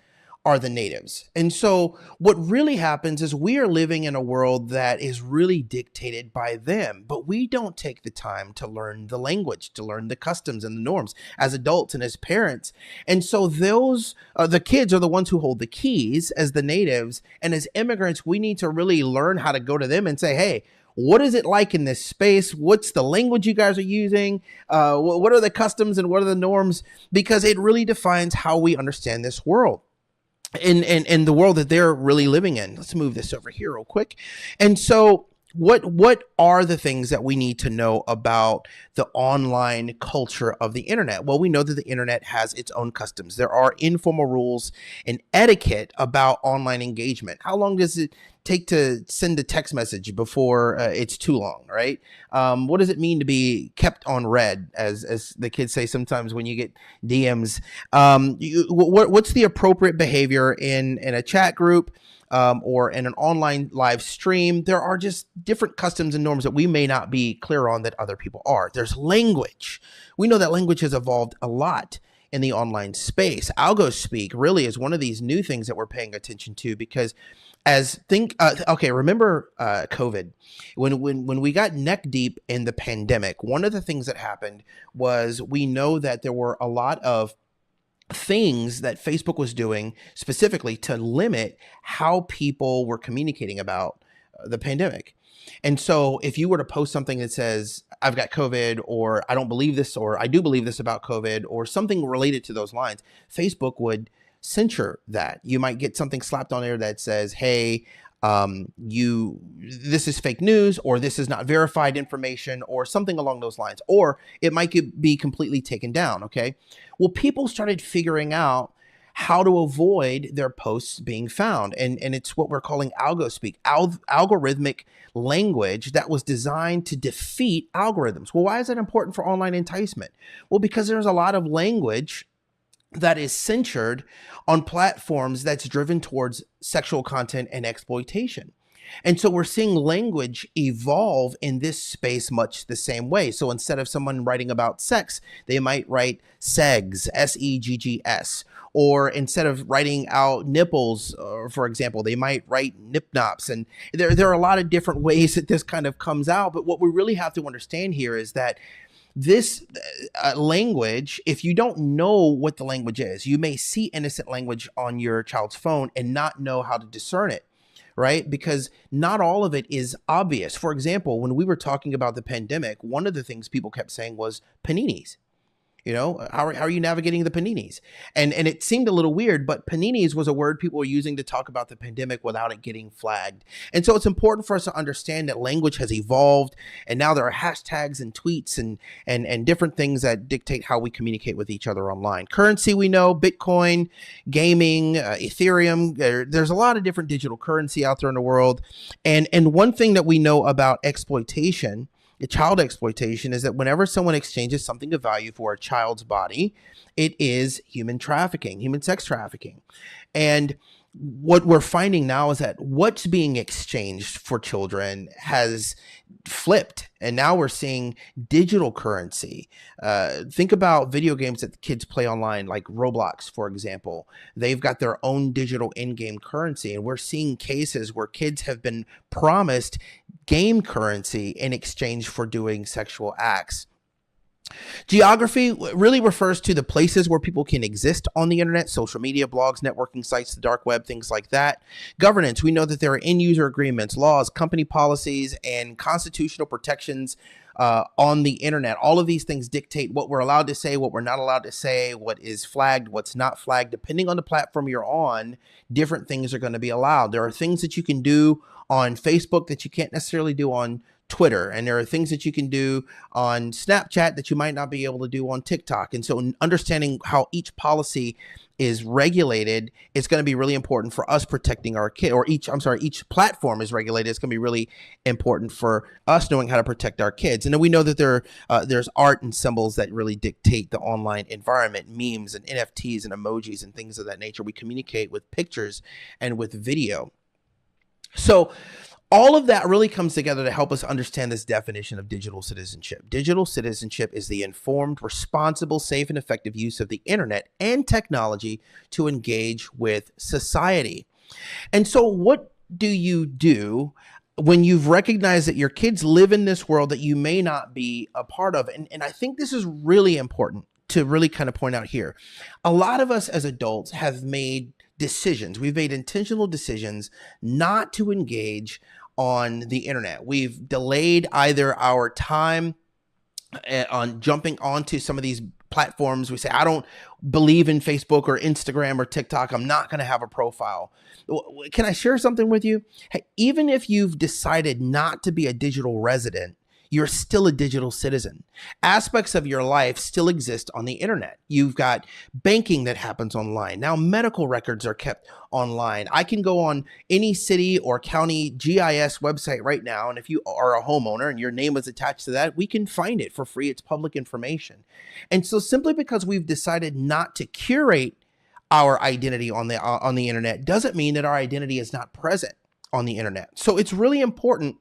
[SPEAKER 5] are the natives. And so what really happens is we are living in a world that is really dictated by them, but we don't take the time to learn the language, to learn the customs and the norms as adults and as parents. And so the kids are the ones who hold the keys as the natives. And as immigrants, we need to really learn how to go to them and say, hey, what is it like in this space? What's the language you guys are using? What are the customs and what are the norms? Because it really defines how we understand this world. In the world that they're really living in. Let's move this over here real quick. And so what are the things that we need to know about the online culture of the internet? Well, we know that the internet has its own customs. There are informal rules and etiquette about online engagement. How long does it take to send a text message before it's too long, right? What does it mean to be kept on read, as the kids say sometimes when you get DMs? What's the appropriate behavior in a chat group? Or in an online live stream? There are just different customs and norms that we may not be clear on that other people are. There's language. We know that language has evolved a lot in the online space. Algospeak really is one of these new things that we're paying attention to because remember COVID, when we got neck deep in the pandemic, one of the things that happened was we know that there were a lot of things that Facebook was doing specifically to limit how people were communicating about the pandemic. And so if you were to post something that says, I've got COVID, or I don't believe this, or I do believe this about COVID, or something related to those lines, Facebook would censure that. You might get something slapped on there that says, hey, this is fake news, or this is not verified information, or something along those lines, or it might be completely taken down. Okay. Well, people started figuring out how to avoid their posts being found. And it's what we're calling algospeak, algorithmic language that was designed to defeat algorithms. Well, why is that important for online enticement? Well, because there's a lot of language that is censored on platforms that's driven towards sexual content and exploitation. And so we're seeing language evolve in this space much the same way. So instead of someone writing about sex, they might write segs, S-E-G-G-S. Or instead of writing out nipples, for example, they might write nipnops. And there are a lot of different ways that this kind of comes out. But what we really have to understand here is that this language, if you don't know what the language is, you may see innocent language on your child's phone and not know how to discern it, right? Because not all of it is obvious. For example, when we were talking about the pandemic, one of the things people kept saying was paninis. You know, how are you navigating the paninis? And it seemed a little weird, but paninis was a word people were using to talk about the pandemic without it getting flagged. And so it's important for us to understand that language has evolved, and now there are hashtags and tweets and different things that dictate how we communicate with each other online. Currency, we know, Bitcoin, gaming, Ethereum, there's a lot of different digital currency out there in the world. And one thing that we know about exploitation, child exploitation, is that whenever someone exchanges something of value for a child's body, it is human trafficking, human sex trafficking. And what we're finding now is that what's being exchanged for children has flipped. And now we're seeing digital currency. Think about video games that the kids play online, like Roblox, for example. They've got their own digital in-game currency. And we're seeing cases where kids have been promised game currency in exchange for doing sexual acts. Geography really refers to the places where people can exist on the internet: social media, blogs, networking sites, the dark web, things like that. Governance, we know that there are end-user agreements, laws, company policies, and constitutional protections on the internet. All of these things dictate what we're allowed to say, what we're not allowed to say, what is flagged, what's not flagged. Depending on the platform you're on, different things are going to be allowed. There are things that you can do on Facebook that you can't necessarily do on Twitter. And there are things that you can do on Snapchat that you might not be able to do on TikTok. And so understanding how each policy is regulated is going to be really important for us protecting our kid, or each platform is regulated. It's going to be really important for us knowing how to protect our kids. And then we know that there's art and symbols that really dictate the online environment, memes and NFTs and emojis and things of that nature. We communicate with pictures and with video. So All of that really comes together to help us understand this definition of digital citizenship. Digital citizenship is the informed, responsible, safe, and effective use of the internet and technology to engage with society. And so what do you do when you've recognized that your kids live in this world that you may not be a part of? And I think this is really important to really kind of point out here. A lot of us as adults have made decisions. We've made intentional decisions not to engage on the internet. We've delayed either our time on jumping onto some of these platforms. We say, I don't believe in Facebook or Instagram or TikTok. I'm not going to have a profile. Can I share something with you? Hey, even if you've decided not to be a digital resident, you're still a digital citizen. Aspects of your life still exist on the internet. You've got banking that happens online. Now medical records are kept online. I can go on any city or county GIS website right now, and if you are a homeowner and your name is attached to that, we can find it for free. It's public information. And so simply because we've decided not to curate our identity on the internet doesn't mean that our identity is not present on the internet. So it's really important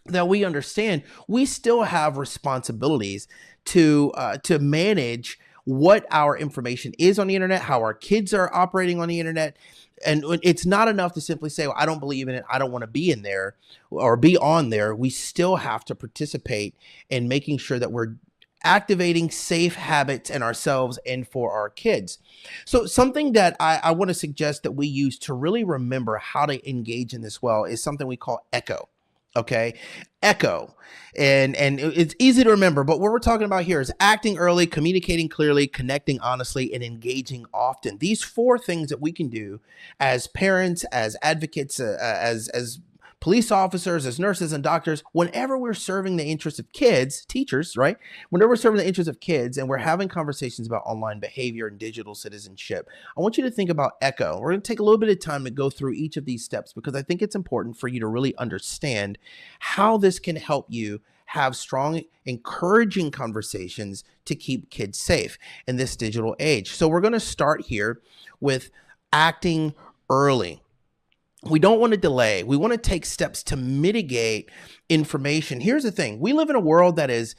[SPEAKER 5] that we understand we still have responsibilities to manage what our information is on the internet, how our kids are operating on the internet. And it's not enough to simply say, well, I don't believe in it, I don't want to be in there or be on there. We still have to participate in making sure that we're activating safe habits in ourselves and for our kids. So something that I want to suggest that we use to really remember how to engage in this well is something we call ECHO. Okay, ECHO. And it's easy to remember, but what we're talking about here is acting early, communicating clearly, connecting honestly, and engaging often. These 4 things that we can do as parents, as advocates, as police officers, as nurses and doctors, whenever we're serving the interests of kids, teachers, right? Whenever we're serving the interests of kids and we're having conversations about online behavior and digital citizenship, I want you to think about ECHO. We're going to take a little bit of time to go through each of these steps because I think it's important for you to really understand how this can help you have strong, encouraging conversations to keep kids safe in this digital age. So we're going to start here with acting early. We don't want to delay. We want to take steps to mitigate information. Here's the thing. We live in a world that is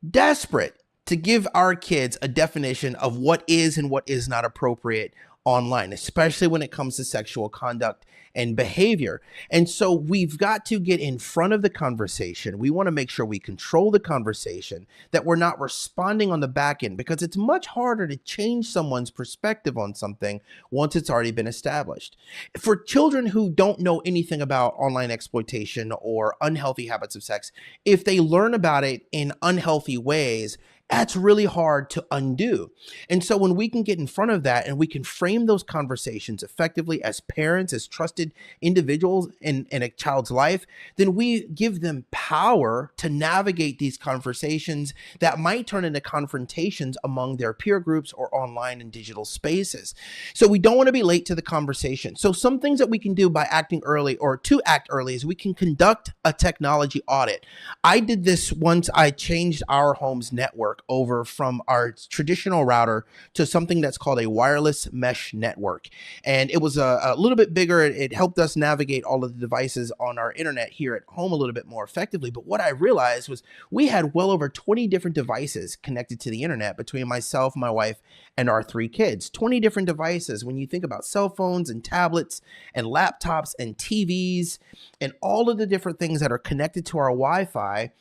[SPEAKER 5] desperate to give our kids a definition of what is and what is not appropriate online, especially when it comes to sexual conduct and behavior. And so we've got to get in front of the conversation. We want to make sure we control the conversation, that we're not responding on the back end, because it's much harder to change someone's perspective on something once it's already been established. For children who don't know anything about online exploitation or unhealthy habits of sex, if they learn about it in unhealthy ways, that's really hard to undo. And so when we can get in front of that and we can frame those conversations effectively as parents, as trusted individuals in a child's life, then we give them power to navigate these conversations that might turn into confrontations among their peer groups or online and digital spaces. So we don't want to be late to the conversation. So some things that we can do by acting early or to act early is we can conduct a technology audit. I did this once I changed our home's network over from our traditional router to something that's called a wireless mesh network. And it was a little bit bigger. It helped us navigate all of the devices on our internet here at home a little bit more effectively. But what I realized was we had well over 20 different devices connected to the internet between myself, my wife, and our 3 kids. 20 different devices. When you think about cell phones and tablets and laptops and TVs and all of the different things that are connected to our Wi-Fi,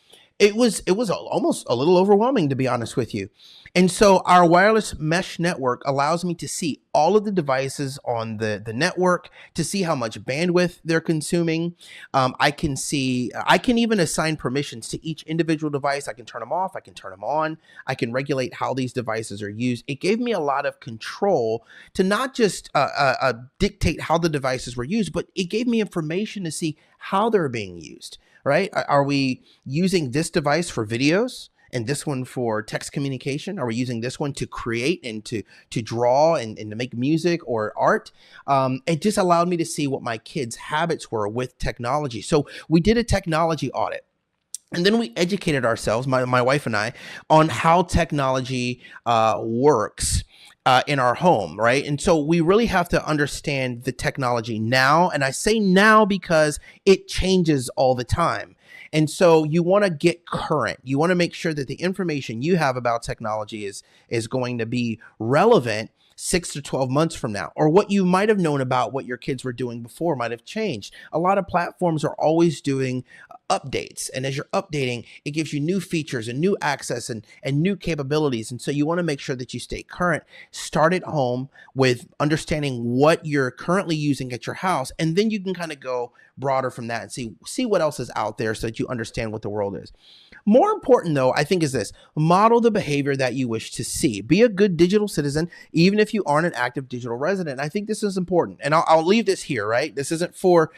[SPEAKER 5] it was almost a little overwhelming, to be honest with you. And so our wireless mesh network allows me to see all of the devices on the network, to see how much bandwidth they're consuming. I can even assign permissions to each individual device. I can turn them off. I can turn them on. I can regulate how these devices are used. It gave me a lot of control to not just dictate how the devices were used, but it gave me information to see how they're being used. Right? Are we using this device for videos and this one for text communication? Are we using this one to create and to draw and to make music or art? It just allowed me to see what my kids' habits were with technology. So we did a technology audit. And then we educated ourselves, my wife and I, on how technology works. in our home, right? And so we really have to understand the technology now. And I say now because it changes all the time. And so you want to get current. You want to make sure that the information you have about technology is going to be relevant 6 to 12 months from now, or what you might have known about what your kids were doing before might have changed. A lot of platforms are always doing updates. And as you're updating, it gives you new features and new access and new capabilities. And so you want to make sure that you stay current. Start at home with understanding what you're currently using at your house. And then you can kind of go broader from that and see what else is out there so that you understand what the world is. More important, though, I think is this: model the behavior that you wish to see. Be a good digital citizen, even if you aren't an active digital resident. I think this is important. And I'll leave this here, right? This isn't for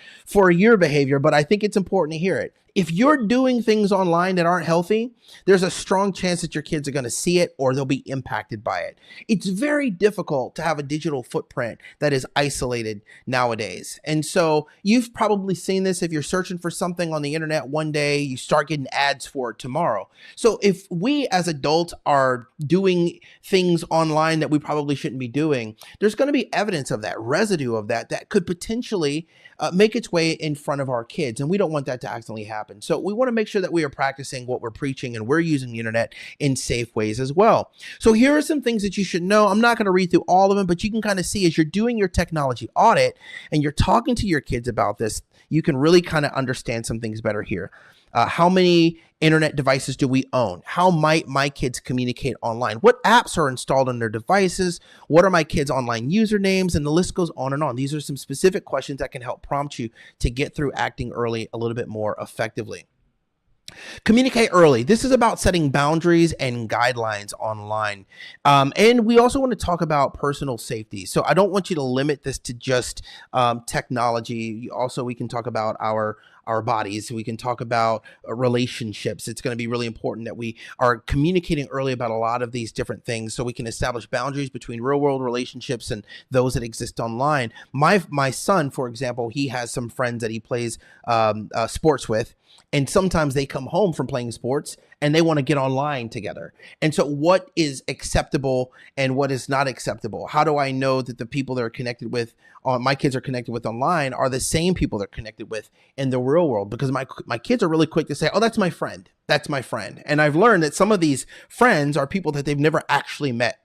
[SPEAKER 5] your behavior, but I think it's important to hear it. If you're doing things online that aren't healthy, there's a strong chance that your kids are going to see it or they'll be impacted by it. It's very difficult to have a digital footprint that is isolated nowadays. And so you've probably seen this. If you're searching for something on the internet one day, you start getting ads for it tomorrow. So if we as adults are doing things online that we probably shouldn't be doing, there's going to be evidence of that, residue of that could potentially make its way in front of our kids. And we don't want that to accidentally happen. So we want to make sure that we are practicing what we're preaching and we're using the internet in safe ways as well. So here are some things that you should know. I'm not going to read through all of them, but you can kind of see as you're doing your technology audit and you're talking to your kids about this, you can really kind of understand some things better here. How many internet devices do we own? How might my kids communicate online? What apps are installed on their devices? What are my kids' online usernames? And the list goes on and on. These are some specific questions that can help prompt you to get through acting early a little bit more effectively. Communicate early. This is about setting boundaries and guidelines online. And we also want to talk about personal safety. So I don't want you to limit this to just technology. Also, we can talk about our bodies. We can talk about relationships. It's going to be really important that we are communicating early about a lot of these different things so we can establish boundaries between real world relationships and those that exist online. My son, for example, he has some friends that he plays sports with. And sometimes they come home from playing sports and they want to get online together. And so what is acceptable and what is not acceptable? How do I know that the people that are connected with, my kids are connected with online, are the same people they're connected with in the real world? Because my kids are really quick to say, oh, that's my friend. That's my friend. And I've learned that some of these friends are people that they've never actually met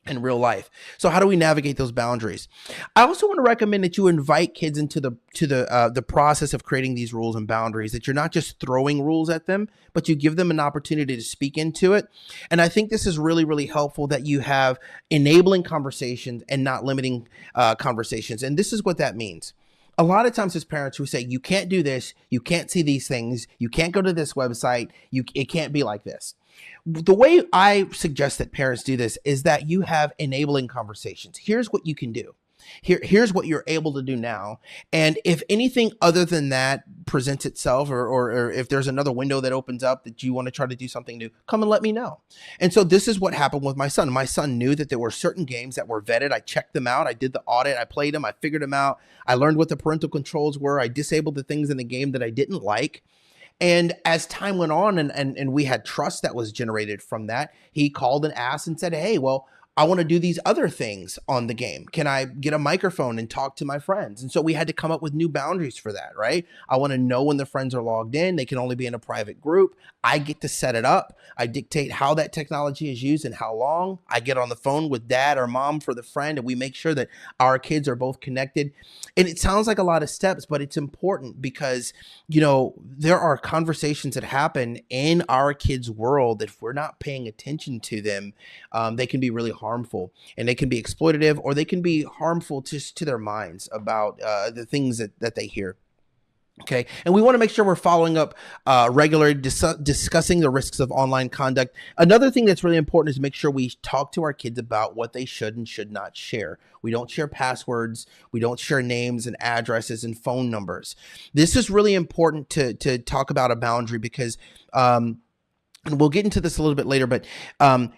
[SPEAKER 5] in real life. So how do we navigate those boundaries? I also want to recommend that you invite kids into the process of creating these rules and boundaries, that you're not just throwing rules at them, but you give them an opportunity to speak into it. And I think this is really, really helpful, that you have enabling conversations and not limiting conversations. And this is what that means. A lot of times as parents, we say, you can't do this, you can't see these things, you can't go to this website, it can't be like this. The way I suggest that parents do this is that you have enabling conversations. Here's what you can do. Here's what you're able to do now. And if anything other than that presents itself, or if there's another window that opens up that you want to try to do something new, come and let me know. And so this is what happened with my son. My son knew that there were certain games that were vetted. I checked them out. I did the audit. I played them. I figured them out. I learned what the parental controls were. I disabled the things in the game that I didn't like. And as time went on and we had trust that was generated from that, he called and asked and said, hey, well, I want to do these other things on the game. Can I get a microphone and talk to my friends? And so we had to come up with new boundaries for that, right? I want to know when the friends are logged in. They can only be in a private group. I get to set it up. I dictate how that technology is used and how long. I get on the phone with dad or mom for the friend, and we make sure that our kids are both connected. And it sounds like a lot of steps, but it's important because, you know, there are conversations that happen in our kids' world that if we're not paying attention to them, they can be really harmful, and they can be exploitative, or they can be harmful just to their minds about the things that they hear. Okay. And we want to make sure we're following up regularly, discussing the risks of online conduct. Another thing that's really important is make sure we talk to our kids about what they should and should not share. We don't share passwords. We don't share names and addresses and phone numbers. This is really important to talk about a boundary because, and we'll get into this a little bit later, but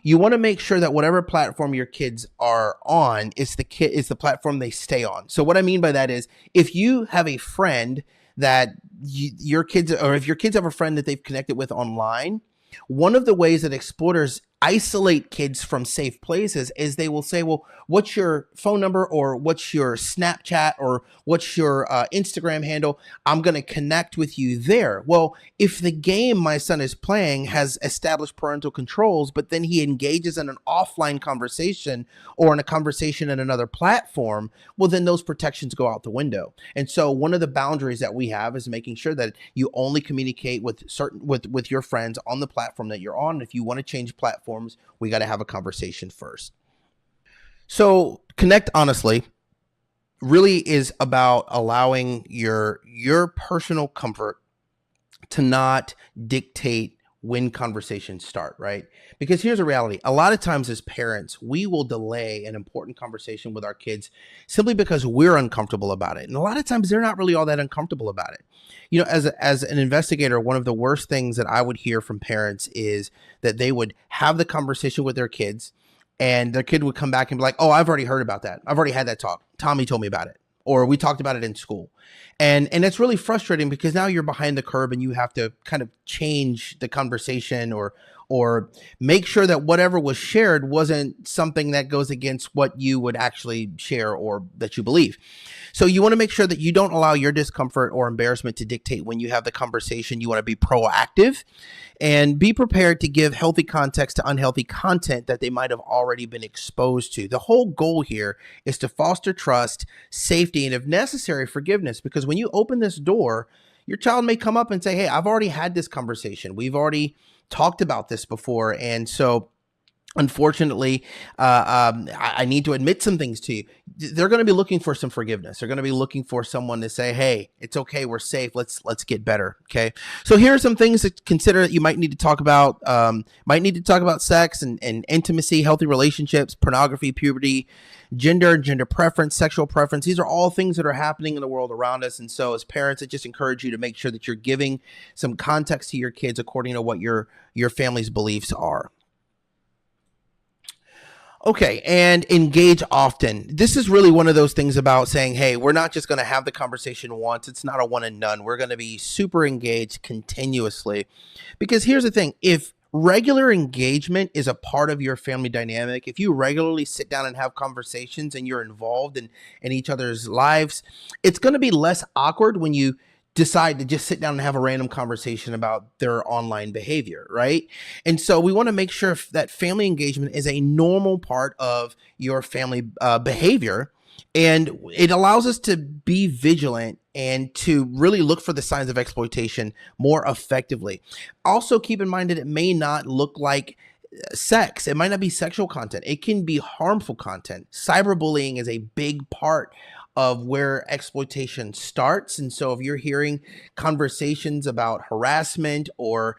[SPEAKER 5] you want to make sure that whatever platform your kids are on is the platform they stay on. So what I mean by that is, if you have a friend that your kids, or if your kids have a friend that they've connected with online, one of the ways that exploiters isolate kids from safe places is they will say, well, what's your phone number, or what's your Snapchat, or what's your Instagram handle? I'm going to connect with you there. Well, if the game my son is playing has established parental controls, but then he engages in an offline conversation or in a conversation in another platform, well, then those protections go out the window. And so one of the boundaries that we have is making sure that you only communicate with with your friends on the platform that you're on. And if you want to change platforms, we got to have a conversation first. So Connect Honestly really is about allowing your personal comfort to not dictate when conversations start, right? Because here's a reality. A lot of times as parents, we will delay an important conversation with our kids simply because we're uncomfortable about it. And a lot of times they're not really all that uncomfortable about it. You know, as an investigator, one of the worst things that I would hear from parents is that they would have the conversation with their kids and their kid would come back and be like, oh, I've already heard about that. I've already had that talk. Tommy told me about it. Or we talked about it in school. And it's really frustrating because now you're behind the curve and you have to kind of change the conversation or make sure that whatever was shared wasn't something that goes against what you would actually share or that you believe. So you want to make sure that you don't allow your discomfort or embarrassment to dictate when you have the conversation. You want to be proactive and be prepared to give healthy context to unhealthy content that they might have already been exposed to. The whole goal here is to foster trust, safety, and if necessary, forgiveness. Because when you open this door, your child may come up and say, hey, I've already had this conversation. We've already talked about this before. And so unfortunately, I need to admit some things to you. They're going to be looking for some forgiveness. They're going to be looking for someone to say, hey, it's okay. We're safe. Let's get better. Okay. So here are some things to consider that you might need to talk about. Might need to talk about sex and intimacy, healthy relationships, pornography, puberty, gender preference, sexual preference. These are all things that are happening in the world around us. And so as parents, I just encourage you to make sure that you're giving some context to your kids according to what your family's beliefs are. Okay, and engage often. This is really one of those things about saying, hey, we're not just going to have the conversation once. It's not a one and done. We're going to be super engaged continuously. Because here's the thing. If regular engagement is a part of your family dynamic, if you regularly sit down and have conversations and you're involved in each other's lives, it's going to be less awkward when you decide to just sit down and have a random conversation about their online behavior, right? And so we want to make sure that family engagement is a normal part of your family behavior. And it allows us to be vigilant and to really look for the signs of exploitation more effectively. Also, keep in mind that it may not look like sex. It might not be sexual content. It can be harmful content. Cyberbullying is a big part of where exploitation starts. And so if you're hearing conversations about harassment or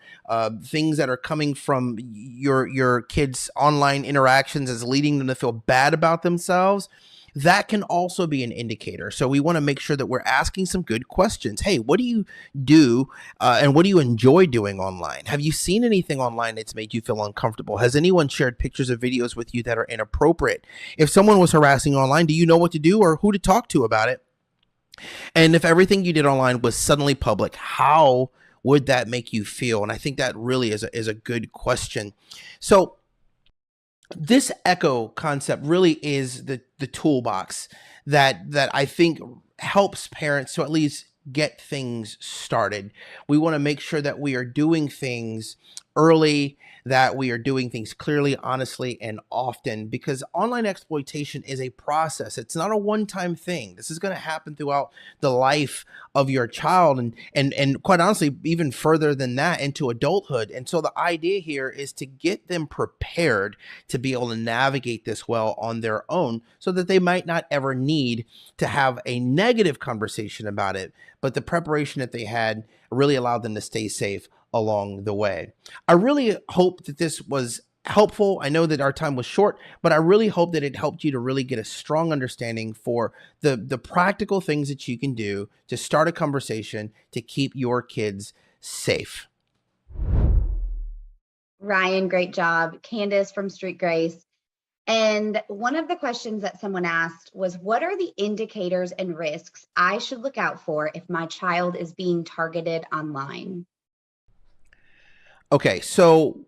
[SPEAKER 5] things that are coming from your kids' online interactions as leading them to feel bad about themselves, that can also be an indicator. So we want to make sure that we're asking some good questions. Hey, what do you do and what do you enjoy doing online? Have you seen anything online that's made you feel uncomfortable? Has anyone shared pictures or videos with you that are inappropriate? If someone was harassing online, do you know what to do or who to talk to about it? And if everything you did online was suddenly public, how would that make you feel? And I think that really is a good question. So this echo concept really is the toolbox that I think helps parents to at least get things started. We want to make sure that we are doing things early, that we are doing things clearly, honestly, and often, because online exploitation is a process. It's not a one-time thing. This is going to happen throughout the life of your child and quite honestly, even further than that into adulthood. And so the idea here is to get them prepared to be able to navigate this well on their own so that they might not ever need to have a negative conversation about it, but the preparation that they had really allowed them to stay safe along the way. I really hope that this was helpful. I know that our time was short, but I really hope that it helped you to really get a strong understanding for the practical things that you can do to start a conversation to keep your kids safe.
[SPEAKER 4] Ryan, great job. Candace from Street Grace. And one of the questions that someone asked was, what are the indicators and risks I should look out for if my child is being targeted online?
[SPEAKER 5] Okay, so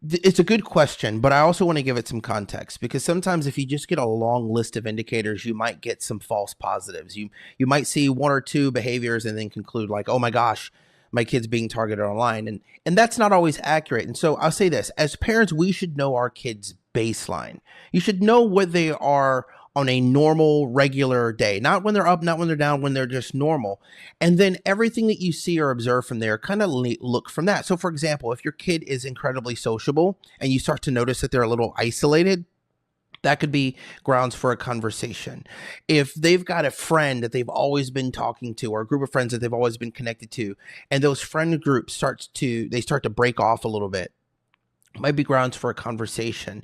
[SPEAKER 5] It's a good question, but I also want to give it some context because sometimes if you just get a long list of indicators, you might get some false positives. You might see one or two behaviors and then conclude like, "Oh my gosh, my kid's being targeted online." And that's not always accurate. And so I'll say this, as parents, we should know our kids' baseline. You should know what they are on a normal, regular day, not when they're up, not when they're down, when they're just normal. And then everything that you see or observe from there, kind of look from that. So, for example, if your kid is incredibly sociable and you start to notice that they're a little isolated, that could be grounds for a conversation. If they've got a friend that they've always been talking to, or a group of friends that they've always been connected to, and those friend groups start to break off a little bit, might be grounds for a conversation.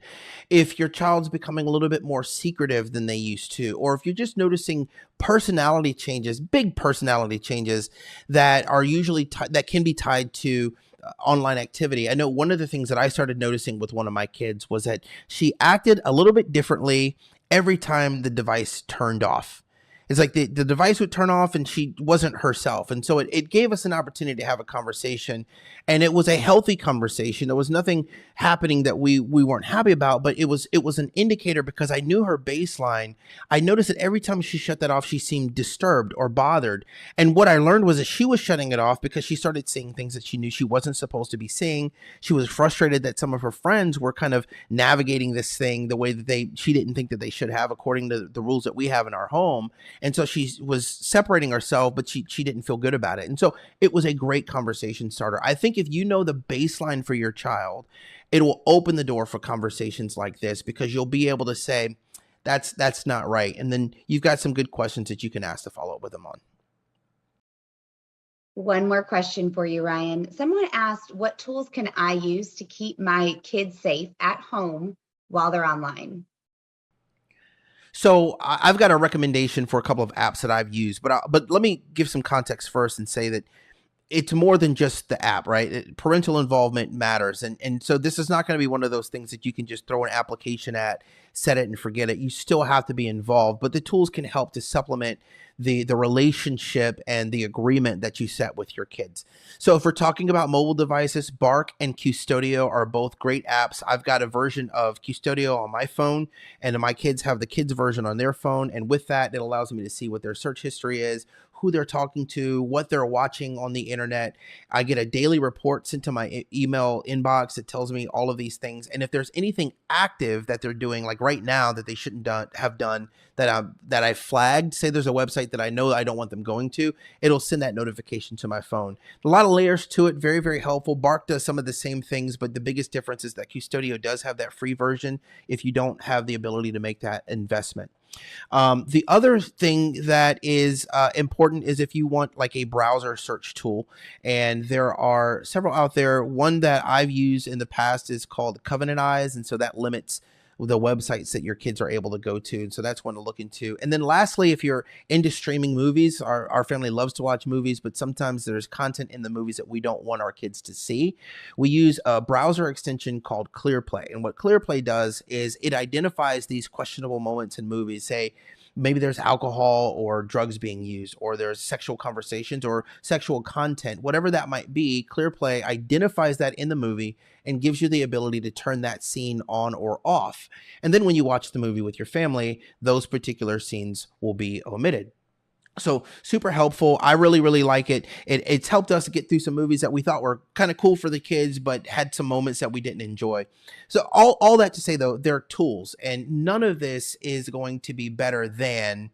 [SPEAKER 5] If your child's becoming a little bit more secretive than they used to, or if you're just noticing personality changes, big personality changes that are usually that can be tied to online activity. I know one of the things that I started noticing with one of my kids was that she acted a little bit differently every time the device turned off. It's like the device would turn off and she wasn't herself. And so it gave us an opportunity to have a conversation, and it was a healthy conversation. There was nothing happening that we weren't happy about, but it was an indicator because I knew her baseline. I noticed that every time she shut that off, she seemed disturbed or bothered. And what I learned was that she was shutting it off because she started seeing things that she knew she wasn't supposed to be seeing. She was frustrated that some of her friends were kind of navigating this thing the way that she didn't think that they should have according to the rules that we have in our home. And so she was separating herself, but she didn't feel good about it. And so it was a great conversation starter. I think if you know the baseline for your child, it will open the door for conversations like this because you'll be able to say, that's not right. And then you've got some good questions that you can ask to follow up with them on.
[SPEAKER 4] One more question for you, Ryan. Someone asked, what tools can I use to keep my kids safe at home while they're online?
[SPEAKER 5] So I've got a recommendation for a couple of apps that I've used, but let me give some context first and say that it's more than just the app, right? Parental involvement matters. And so this is not going to be one of those things that you can just throw an application at, set it and forget it. You still have to be involved, but the tools can help to supplement the relationship and the agreement that you set with your kids. So if we're talking about mobile devices, Bark and Custodio are both great apps. I've got a version of Custodio on my phone, and my kids have the kids version on their phone. And with that, it allows me to see what their search history is, who they're talking to, what they're watching on the internet. I get a daily report sent to my email inbox that tells me all of these things. And if there's anything active that they're doing, like right now, that they shouldn't have done, that I flagged, say there's a website that I know I don't want them going to, it'll send that notification to my phone. A lot of layers to it, very, very helpful. Bark does some of the same things, but the biggest difference is that Custodio does have that free version if you don't have the ability to make that investment. The other thing that is important is if you want like a browser search tool, and there are several out there. One that I've used in the past is called Covenant Eyes, and so that limits the websites that your kids are able to go to. And so that's one to look into. And then lastly, if you're into streaming movies, our family loves to watch movies, but sometimes there's content in the movies that we don't want our kids to see. We use a browser extension called ClearPlay. And what ClearPlay does is it identifies these questionable moments in movies. Say, maybe there's alcohol or drugs being used, or there's sexual conversations or sexual content, whatever that might be. ClearPlay identifies that in the movie and gives you the ability to turn that scene on or off. And then when you watch the movie with your family, those particular scenes will be omitted. So super helpful. I really, really like it. It's helped us get through some movies that we thought were kind of cool for the kids, but had some moments that we didn't enjoy. So all that to say, though, they're tools, and none of this is going to be better than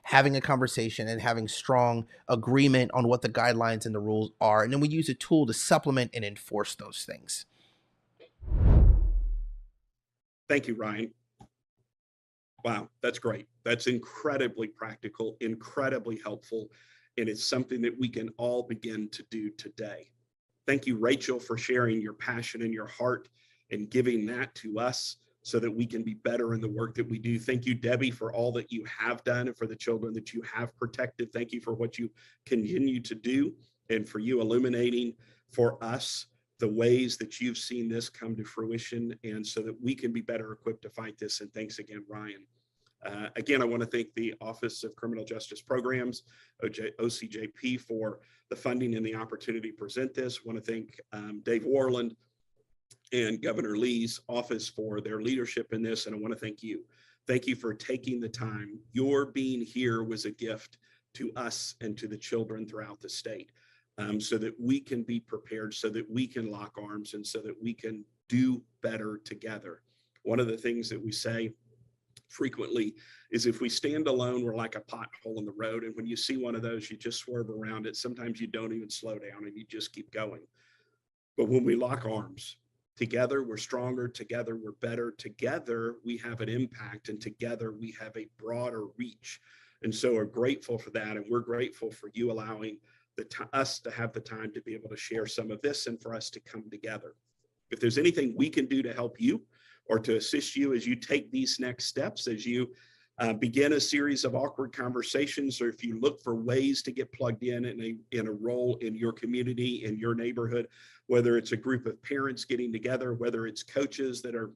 [SPEAKER 5] having a conversation and having strong agreement on what the guidelines and the rules are. And then we use a tool to supplement and enforce those things.
[SPEAKER 1] Thank you, Ryan. Wow, that's great. That's incredibly practical, incredibly helpful, and it's something that we can all begin to do today. Thank you, Rachel, for sharing your passion and your heart and giving that to us so that we can be better in the work that we do. Thank you, Debbie, for all that you have done and for the children that you have protected. Thank you for what you continue to do, and for you illuminating for us the ways that you've seen this come to fruition, and so that we can be better equipped to fight this. And thanks again, Ryan. Again, I want to thank the Office of Criminal Justice Programs, OCJP, for the funding and the opportunity to present this. I want to thank Dave Warland, and Governor Lee's office for their leadership in this. And I want to thank you. Thank you for taking the time. Your being here was a gift to us and to the children throughout the state, so that we can be prepared, so that we can lock arms, and so that we can do better together. One of the things that we say frequently is if we stand alone, we're like a pothole in the road. And when you see one of those, you just swerve around it. Sometimes you don't even slow down and you just keep going. But when we lock arms, together we're stronger, together we're better, together we have an impact, and together we have a broader reach. And so we're grateful for that. And we're grateful for you allowing us to have the time to be able to share some of this and for us to come together. If there's anything we can do to help you or to assist you as you take these next steps, as you begin a series of awkward conversations, or if you look for ways to get plugged in a role in your community, in your neighborhood, whether it's a group of parents getting together, whether it's coaches that are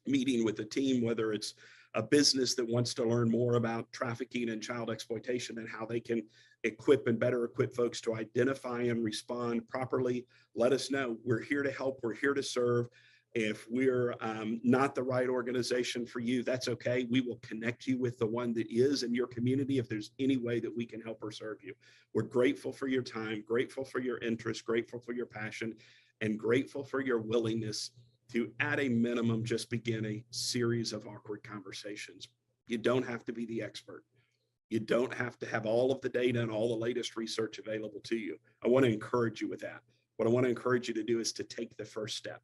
[SPEAKER 1] meeting with a team, whether it's a business that wants to learn more about trafficking and child exploitation and how they can equip and better equip folks to identify and respond properly, let us know. We're here to help. We're here to serve. If we're not the right organization for you, that's okay. We will connect you with the one that is in your community if there's any way that we can help or serve you. We're grateful for your time, grateful for your interest, grateful for your passion, and grateful for your willingness to, at a minimum, just begin a series of awkward conversations. You don't have to be the expert. You don't have to have all of the data and all the latest research available to you. I want to encourage you with that. What I want to encourage you to do is to take the first step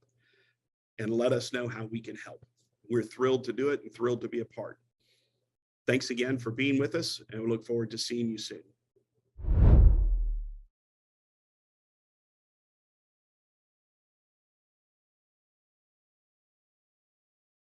[SPEAKER 1] and let us know how we can help. We're thrilled to do it and thrilled to be a part. Thanks again for being with us, and we look forward to seeing you soon.